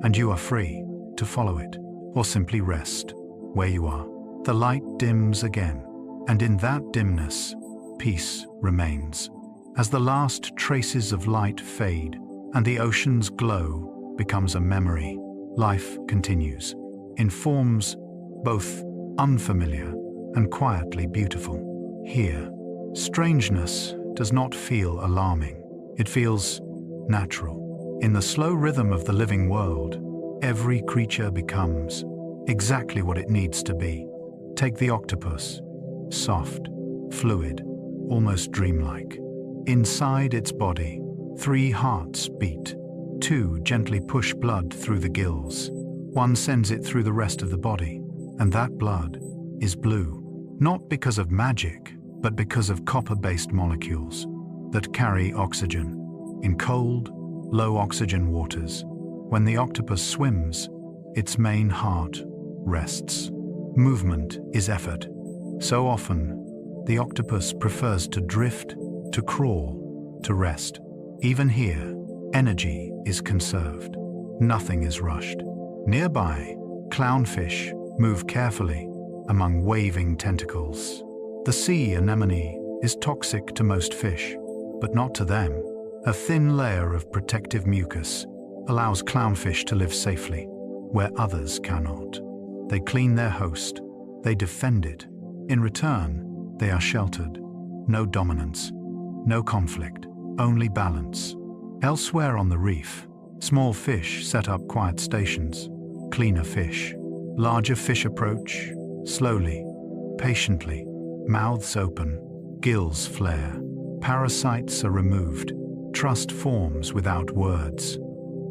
and you are free to follow it or simply rest where you are. The light dims again, and in that dimness, peace remains. As the last traces of light fade and the ocean's glow becomes a memory, life continues in forms both unfamiliar and quietly beautiful. Here, strangeness does not feel alarming. It feels natural. In the slow rhythm of the living world, every creature becomes exactly what it needs to be. Take the octopus, soft, fluid, almost dreamlike. Inside its body, 3 hearts beat. 2 gently push blood through the gills. 1 sends it through the rest of the body, and that blood is blue, not because of magic, but because of copper-based molecules that carry oxygen. In cold, low-oxygen waters, when the octopus swims, its main heart rests. Movement is effort. So often, the octopus prefers to drift, to crawl, to rest. Even here, energy is conserved. Nothing is rushed. Nearby, clownfish move carefully among waving tentacles. The sea anemone is toxic to most fish, but not to them. A thin layer of protective mucus allows clownfish to live safely where others cannot. They clean their host. They defend it. In return, they are sheltered. No dominance, no conflict, only balance. Elsewhere on the reef, small fish set up quiet stations. Cleaner fish. Larger fish approach, slowly, patiently, mouths open, gills flare. Parasites are removed. Trust forms without words.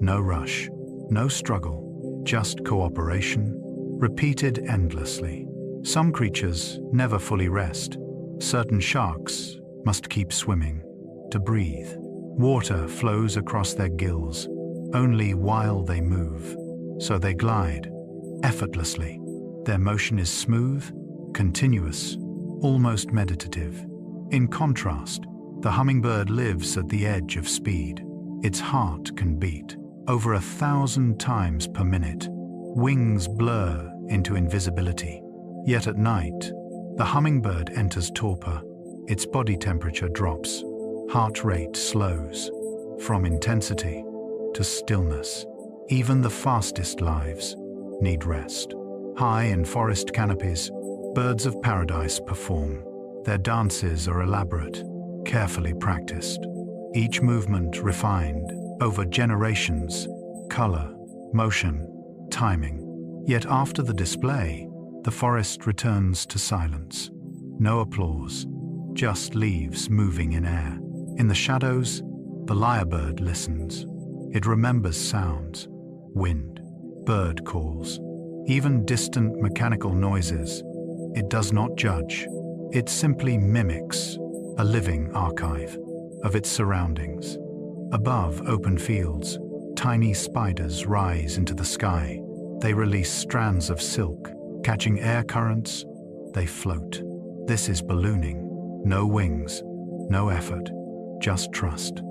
No rush, no struggle, just cooperation, repeated endlessly. Some creatures never fully rest. Certain sharks must keep swimming to breathe. Water flows across their gills only while they move, so they glide effortlessly. Their motion is smooth, continuous, almost meditative. In contrast, the hummingbird lives at the edge of speed. Its heart can beat over 1,000 times per minute. Wings blur into invisibility. Yet at night, the hummingbird enters torpor. Its body temperature drops. Heart rate slows from intensity to stillness. Even the fastest lives need rest. High in forest canopies, birds of paradise perform. Their dances are elaborate, carefully practiced. Each movement refined over generations, color, motion, timing. Yet after the display, the forest returns to silence. No applause, just leaves moving in air. In the shadows, the lyrebird listens. It remembers sounds, wind, bird calls, even distant mechanical noises. It does not judge. It simply mimics a living archive of its surroundings. Above open fields, tiny spiders rise into the sky. They release strands of silk. Catching air currents, they float. This is ballooning. No wings, no effort, just trust.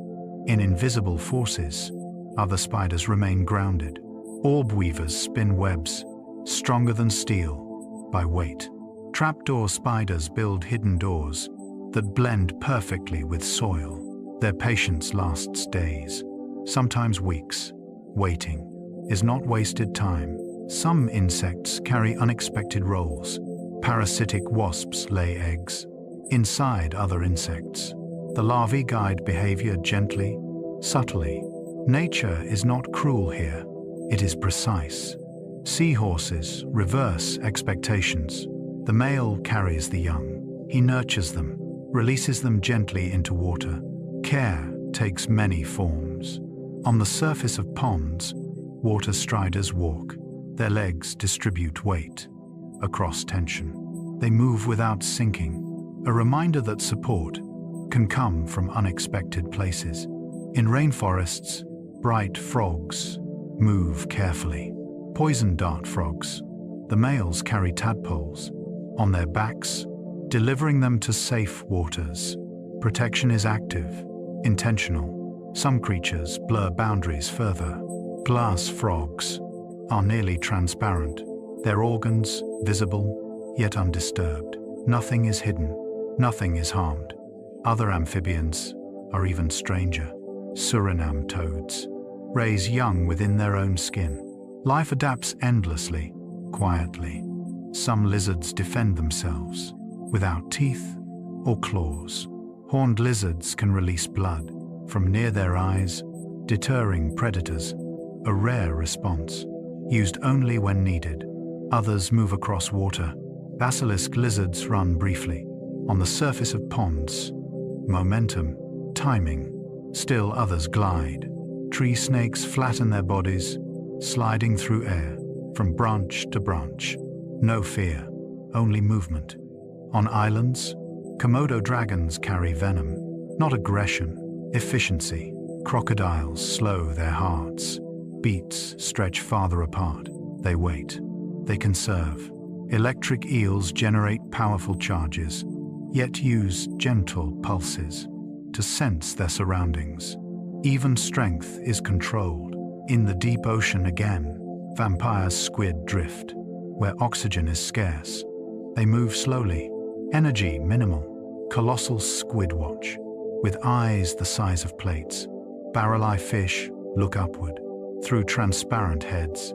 In invisible forces, other spiders remain grounded. Orb weavers spin webs, stronger than steel, by weight. Trapdoor spiders build hidden doors that blend perfectly with soil. Their patience lasts days, sometimes weeks. Waiting is not wasted time. Some insects carry unexpected roles. Parasitic wasps lay eggs inside other insects. The larvae guide behavior gently, subtly. Nature is not cruel here. It is precise. Seahorses reverse expectations. The male carries the young. He nurtures them, releases them gently into water. Care takes many forms. On the surface of ponds, water striders walk. Their legs distribute weight across tension. They move without sinking, a reminder that support can come from unexpected places. In rainforests, bright frogs move carefully. Poison dart frogs. The males carry tadpoles on their backs, delivering them to safe waters. Protection is active, intentional. Some creatures blur boundaries further. Glass frogs are nearly transparent, their organs visible, yet undisturbed. Nothing is hidden, nothing is harmed. Other amphibians are even stranger. Suriname toads raise young within their own skin. Life adapts endlessly, quietly. Some lizards defend themselves, without teeth or claws. Horned lizards can release blood from near their eyes, deterring predators, a rare response, used only when needed. Others move across water. Basilisk lizards run briefly on the surface of ponds. Momentum, timing. Still others glide. Tree snakes flatten their bodies, sliding through air, from branch to branch. No fear, only movement. On islands, Komodo dragons carry venom, not aggression, efficiency. Crocodiles slow their hearts. Beats stretch farther apart. They wait. They conserve. Electric eels generate powerful charges, yet use gentle pulses to sense their surroundings. Even strength is controlled. In the deep ocean again, vampire squid drift, where oxygen is scarce. They move slowly, energy minimal. Colossal squid watch, with eyes the size of plates. Barrel-eye fish look upward, through transparent heads.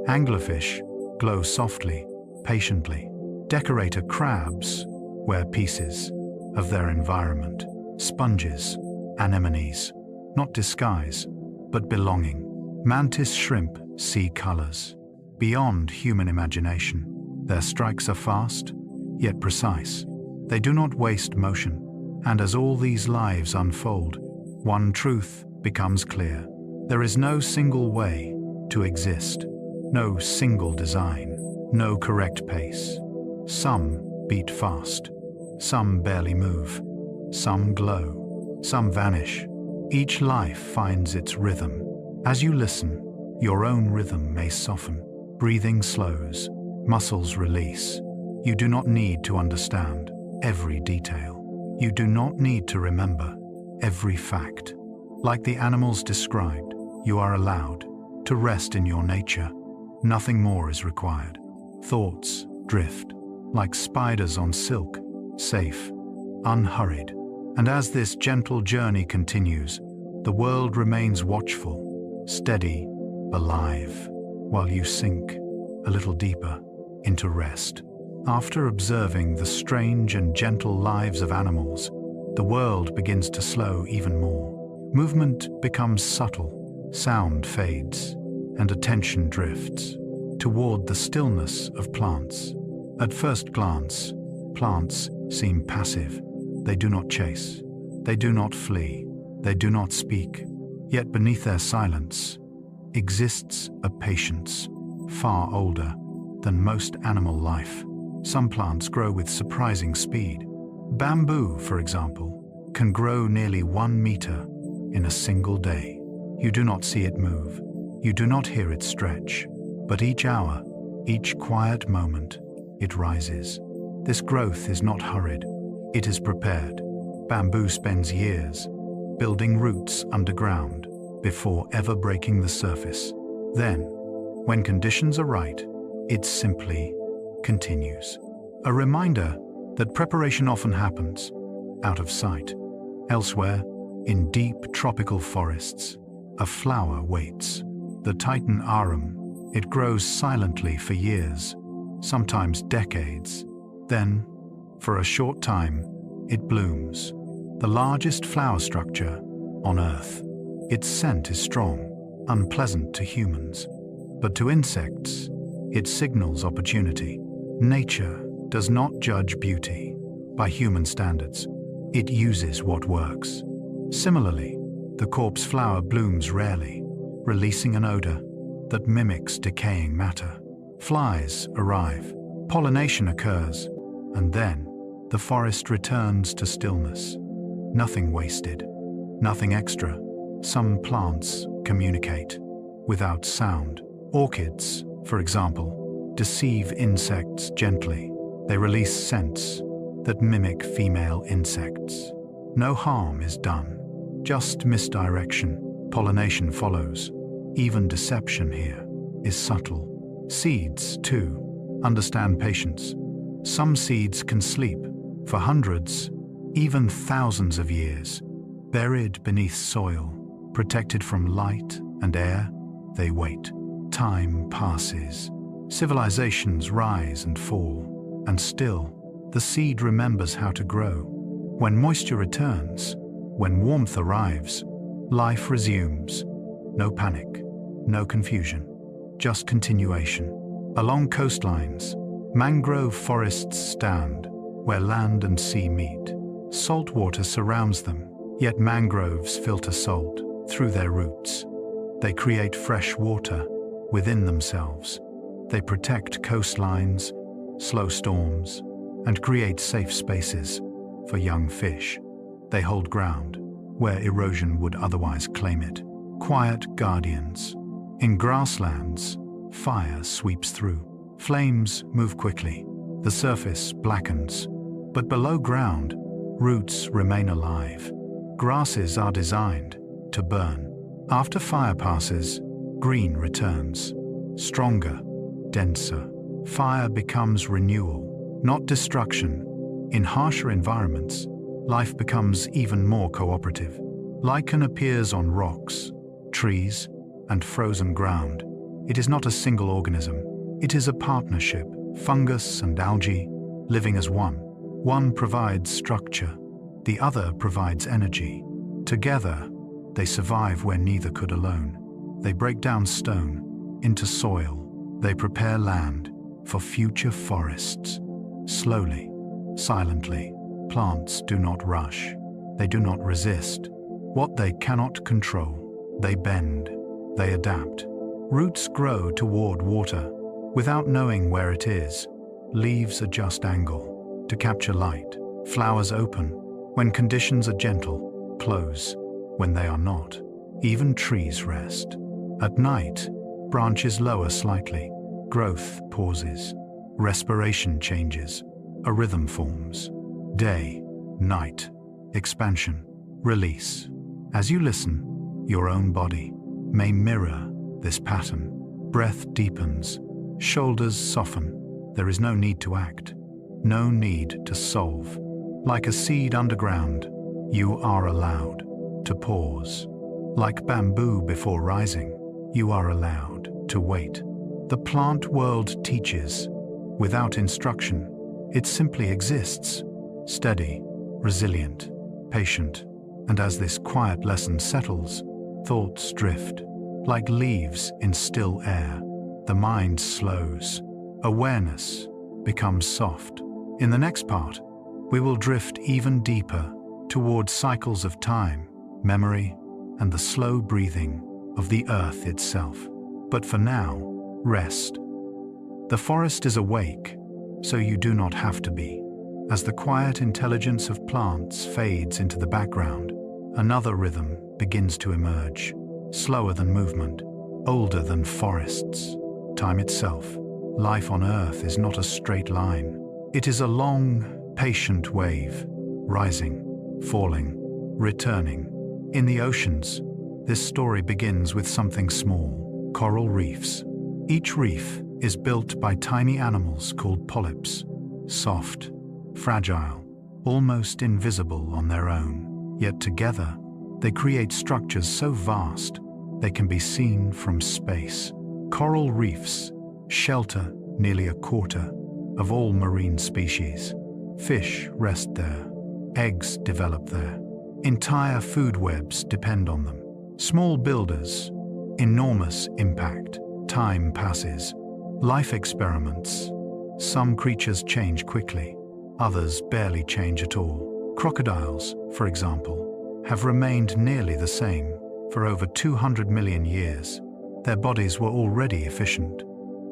Anglerfish glow softly, patiently. Decorator crabs wear pieces of their environment. Sponges, anemones, not disguise, but belonging. Mantis shrimp see colors beyond human imagination. Their strikes are fast, yet precise. They do not waste motion. And as all these lives unfold, one truth becomes clear. There is no single way to exist, no single design, no correct pace. Some beat fast, some barely move, some glow, some vanish. Each life finds its rhythm. As you listen, your own rhythm may soften. Breathing slows, muscles release. You do not need to understand every detail. You do not need to remember every fact. Like the animals described, you are allowed to rest in your nature. Nothing more is required. Thoughts drift like spiders on silk, safe, unhurried. And as this gentle journey continues, the world remains watchful, steady, alive, while you sink a little deeper into rest. After observing the strange and gentle lives of animals, the world begins to slow even more. Movement becomes subtle, sound fades, and attention drifts toward the stillness of plants. At first glance, plants seem passive. They do not chase. They do not flee. They do not speak. Yet beneath their silence exists a patience far older than most animal life. Some plants grow with surprising speed. Bamboo, for example, can grow nearly 1 meter in a single day. You do not see it move. You do not hear it stretch. But each hour, each quiet moment, it rises. This growth is not hurried. It is prepared. Bamboo spends years building roots underground before ever breaking the surface. Then, when conditions are right, it simply continues. A reminder that preparation often happens out of sight. Elsewhere, in deep tropical forests, a flower waits. The Titan arum. It grows silently for years, sometimes decades. Then, for a short time, it blooms. The largest flower structure on Earth. Its scent is strong, unpleasant to humans. But to insects, it signals opportunity. Nature does not judge beauty by human standards. It uses what works. Similarly, the corpse flower blooms rarely, releasing an odor that mimics decaying matter. Flies arrive, pollination occurs, and then the forest returns to stillness. Nothing wasted, nothing extra. Some plants communicate without sound. Orchids, for example, deceive insects gently. They release scents that mimic female insects. No harm is done, just misdirection. Pollination follows. Even deception here is subtle. Seeds, too, understand patience. Some seeds can sleep for hundreds, even thousands of years. Buried beneath soil, protected from light and air, they wait. Time passes. Civilizations rise and fall, and still, the seed remembers how to grow. When moisture returns, when warmth arrives, life resumes. No panic, no confusion, just continuation. Along coastlines, mangrove forests stand where land and sea meet. Salt water surrounds them, yet mangroves filter salt through their roots. They create fresh water within themselves. They protect coastlines, slow storms, and create safe spaces for young fish. They hold ground where erosion would otherwise claim it. Quiet guardians. In grasslands, fire sweeps through. Flames move quickly. The surface blackens. But below ground, roots remain alive. Grasses are designed to burn. After fire passes, green returns. Stronger, denser. Fire becomes renewal, not destruction. In harsher environments, life becomes even more cooperative. Lichen appears on rocks, trees, and frozen ground. It is not a single organism. It is a partnership. Fungus and algae living as one. One provides structure, the other provides energy. Together, they survive where neither could alone. They break down stone into soil. They prepare land for future forests. Slowly, silently, plants do not rush. They do not resist. What they cannot control, they bend, they adapt. Roots grow toward water, without knowing where it is. Leaves adjust angle to capture light. Flowers open when conditions are gentle, close when they are not. Even trees rest. At night, branches lower slightly. Growth pauses. Respiration changes. A rhythm forms. Day, night, expansion, release. As you listen, your own body may mirror this pattern. Breath deepens. Shoulders soften. There is no need to act. No need to solve. Like a seed underground, you are allowed to pause. Like bamboo before rising, you are allowed to wait. The plant world teaches, without instruction. It simply exists, steady, resilient, patient. And as this quiet lesson settles, thoughts drift. Like leaves in still air, the mind slows. Awareness becomes soft. In the next part, we will drift even deeper towards cycles of time, memory, and the slow breathing of the earth itself. But for now, rest. The forest is awake, so you do not have to be. As the quiet intelligence of plants fades into the background, another rhythm begins to emerge, slower than movement, older than forests. Time itself. Life on Earth is not a straight line. It is a long, patient wave, rising, falling, returning. In the oceans, this story begins with something small, coral reefs. Each reef is built by tiny animals called polyps, soft, fragile, almost invisible on their own. Yet together, they create structures so vast they can be seen from space. Coral reefs shelter nearly a quarter of all marine species. Fish rest there. Eggs develop there. Entire food webs depend on them. Small builders, enormous impact. Time passes. Life experiments. Some creatures change quickly. Others barely change at all. Crocodiles, for example, have remained nearly the same for over 200 million years. Their bodies were already efficient,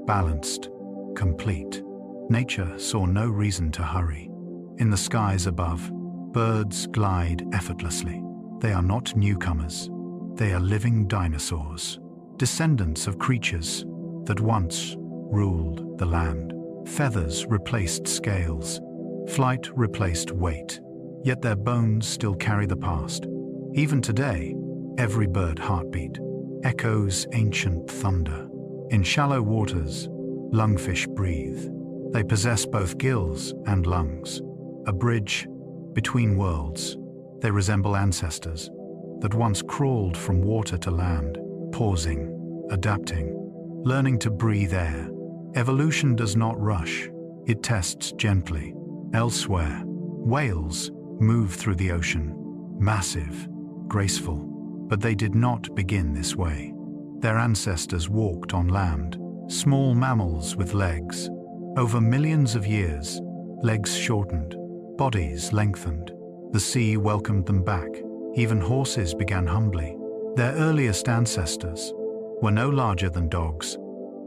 balanced, complete. Nature saw no reason to hurry. In the skies above, birds glide effortlessly. They are not newcomers. They are living dinosaurs, descendants of creatures that once ruled the land. Feathers replaced scales. Flight replaced weight. Yet their bones still carry the past. Even today, every bird heartbeat echoes ancient thunder. In shallow waters, lungfish breathe. They possess both gills and lungs, a bridge between worlds. They resemble ancestors that once crawled from water to land, pausing, adapting, learning to breathe air. Evolution does not rush. It tests gently. Elsewhere, whales move through the ocean, massive, graceful, but they did not begin this way. Their ancestors walked on land, small mammals with legs. Over millions of years, legs shortened, bodies lengthened. The sea welcomed them back. Even horses began humbly. Their earliest ancestors were no larger than dogs.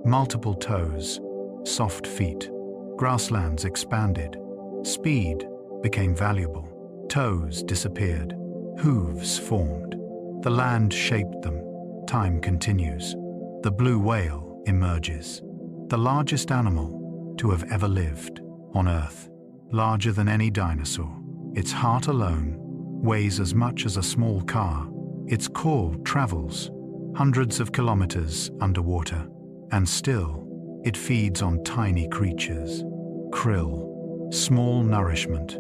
Multiple toes, soft feet. Grasslands expanded. Speed became valuable. Toes disappeared. Hooves formed. The land shaped them. Time continues. The blue whale emerges. The largest animal to have ever lived on Earth. Larger than any dinosaur. Its heart alone weighs as much as a small car. Its call travels hundreds of kilometers underwater. And still, it feeds on tiny creatures. Krill, small nourishment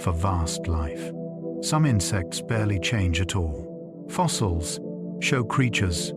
for vast life. Some insects barely change at all. Fossils show creatures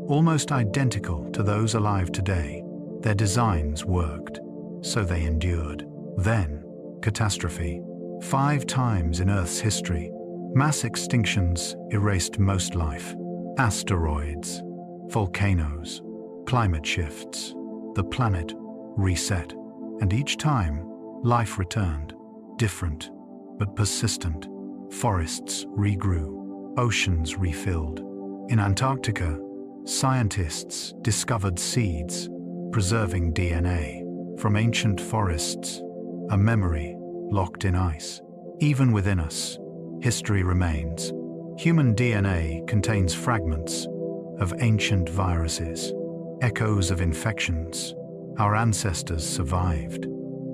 almost identical to those alive today. Their designs worked, so they endured. Then, catastrophe. 5 times in Earth's history, mass extinctions erased most life. Asteroids, volcanoes, climate shifts. The planet reset, and each time, life returned. Different, but persistent. Forests regrew. Oceans refilled. In Antarctica, scientists discovered seeds. preserving DNA from ancient forests, a memory locked in ice. Even within us, history remains. Human DNA contains fragments of ancient viruses, echoes of infections our ancestors survived.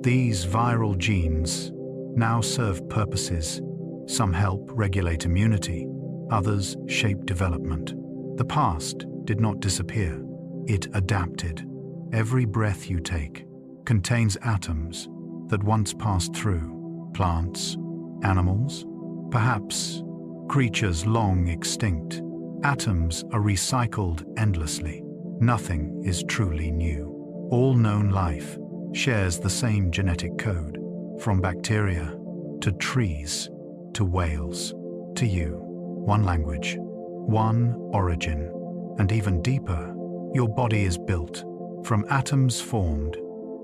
These viral genes now serve purposes. Some help regulate immunity, others shape development. The past did not disappear, it adapted. Every breath you take contains atoms that once passed through plants, animals, perhaps creatures long extinct. Atoms are recycled endlessly. Nothing is truly new. All known life shares the same genetic code, from bacteria to trees to whales to you. One language, one origin, and even deeper, your body is built from atoms formed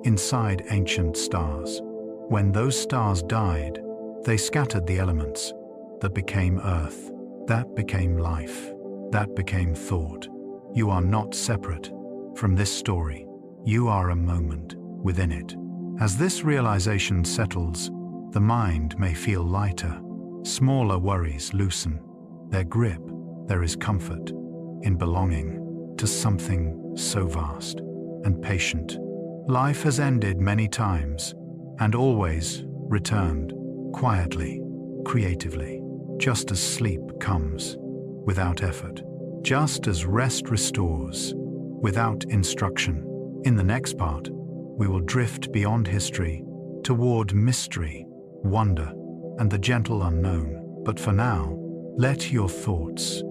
inside ancient stars. When those stars died, they scattered the elements that became Earth, that became life, that became thought. You are not separate from this story. You are a moment within it. As this realization settles, the mind may feel lighter. Smaller worries loosen their grip. There is comfort in belonging to something so vast and patient. Life has ended many times and always returned quietly, creatively, just as sleep comes without effort, just as rest restores without instruction. In the next part, we will drift beyond history toward mystery, wonder, and the gentle unknown. But for now, let your thoughts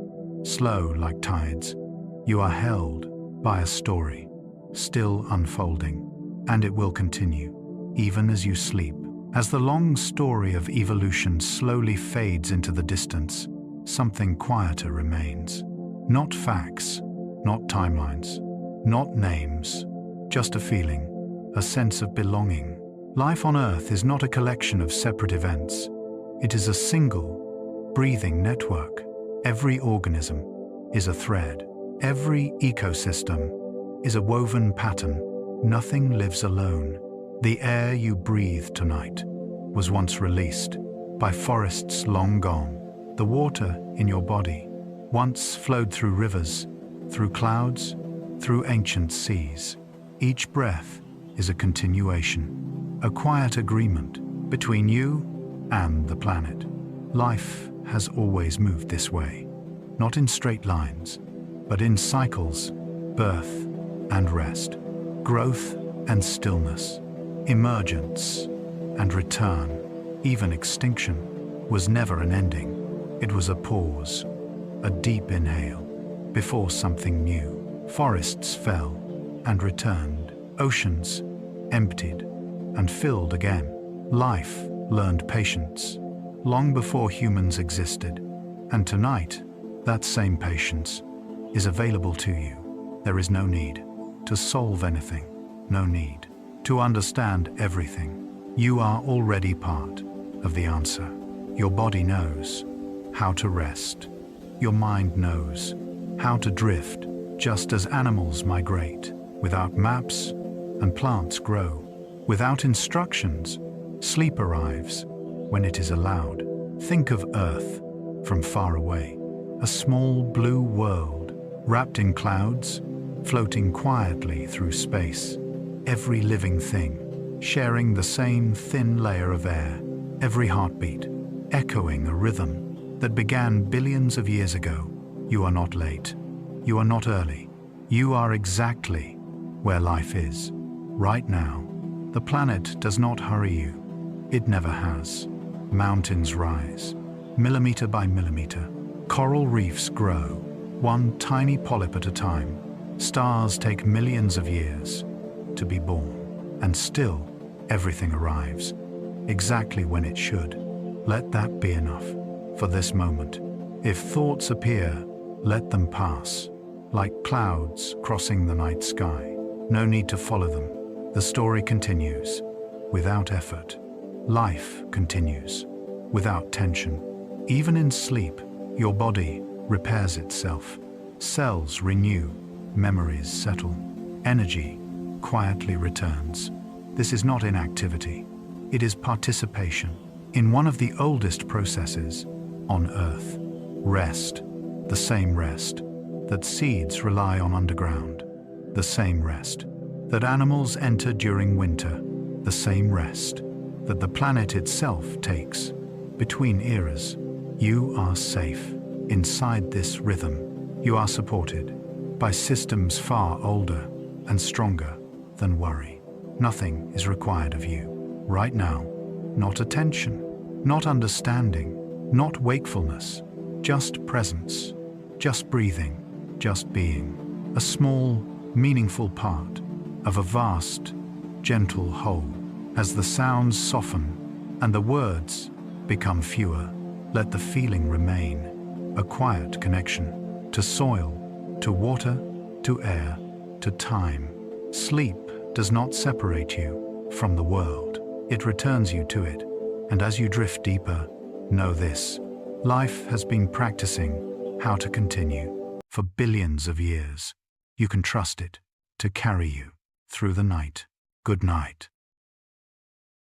slow like tides. You are held by a story, still unfolding, and it will continue, even as you sleep. As the long story of evolution slowly fades into the distance, something quieter remains. Not facts, not timelines, not names, just a feeling, a sense of belonging. Life on Earth is not a collection of separate events. It is a single, breathing network. Every organism is a thread. Every ecosystem is a woven pattern. Nothing lives alone. The air you breathe tonight was once released by forests long gone. The water in your body once flowed through rivers, through clouds, through ancient seas. Each breath is a continuation, a quiet agreement between you and the planet. Life has always moved this way, not in straight lines, but in cycles, birth and rest, growth and stillness, emergence and return. Even extinction was never an ending. It was a pause, a deep inhale, before something new. Forests fell and returned. Oceans emptied and filled again. Life learned patience long before humans existed. And tonight, that same patience is available to you. There is no need to solve anything, no need to understand everything. You are already part of the answer. Your body knows how to rest. Your mind knows how to drift, just as animals migrate without maps and plants grow without instructions. Sleep arrives when it is allowed. Think of Earth from far away, a small blue world wrapped in clouds, floating quietly through space. Every living thing sharing the same thin layer of air, every heartbeat echoing a rhythm that began billions of years ago. You are not late. You are not early. You are exactly where life is. Right now, the planet does not hurry you. It never has. Mountains rise, millimeter by millimeter. Coral reefs grow, one tiny polyp at a time. Stars take millions of years to be born. And still, everything arrives, exactly when it should. Let that be enough for this moment. If thoughts appear, let them pass, like clouds crossing the night sky. No need to follow them. The story continues, without effort. Life continues, without tension. Even in sleep, your body repairs itself. Cells renew, memories settle, energy quietly returns. This is not inactivity. It is participation in one of the oldest processes on Earth. Rest, the same rest that seeds rely on underground, the same rest that animals enter during winter, the same rest that the planet itself takes between eras. You are safe inside this rhythm. You are supported by systems far older and stronger than worry. Nothing is required of you right now. Not attention, not understanding, not wakefulness, just presence, just breathing, just being. A small, meaningful part of a vast, gentle whole. As the sounds soften and the words become fewer, let the feeling remain. A quiet connection to soil, to water, to air, to time. Sleep does not separate you from the world. It returns you to it. And as you drift deeper, know this: life has been practicing how to continue for billions of years. You can trust it to carry you through the night. Good night.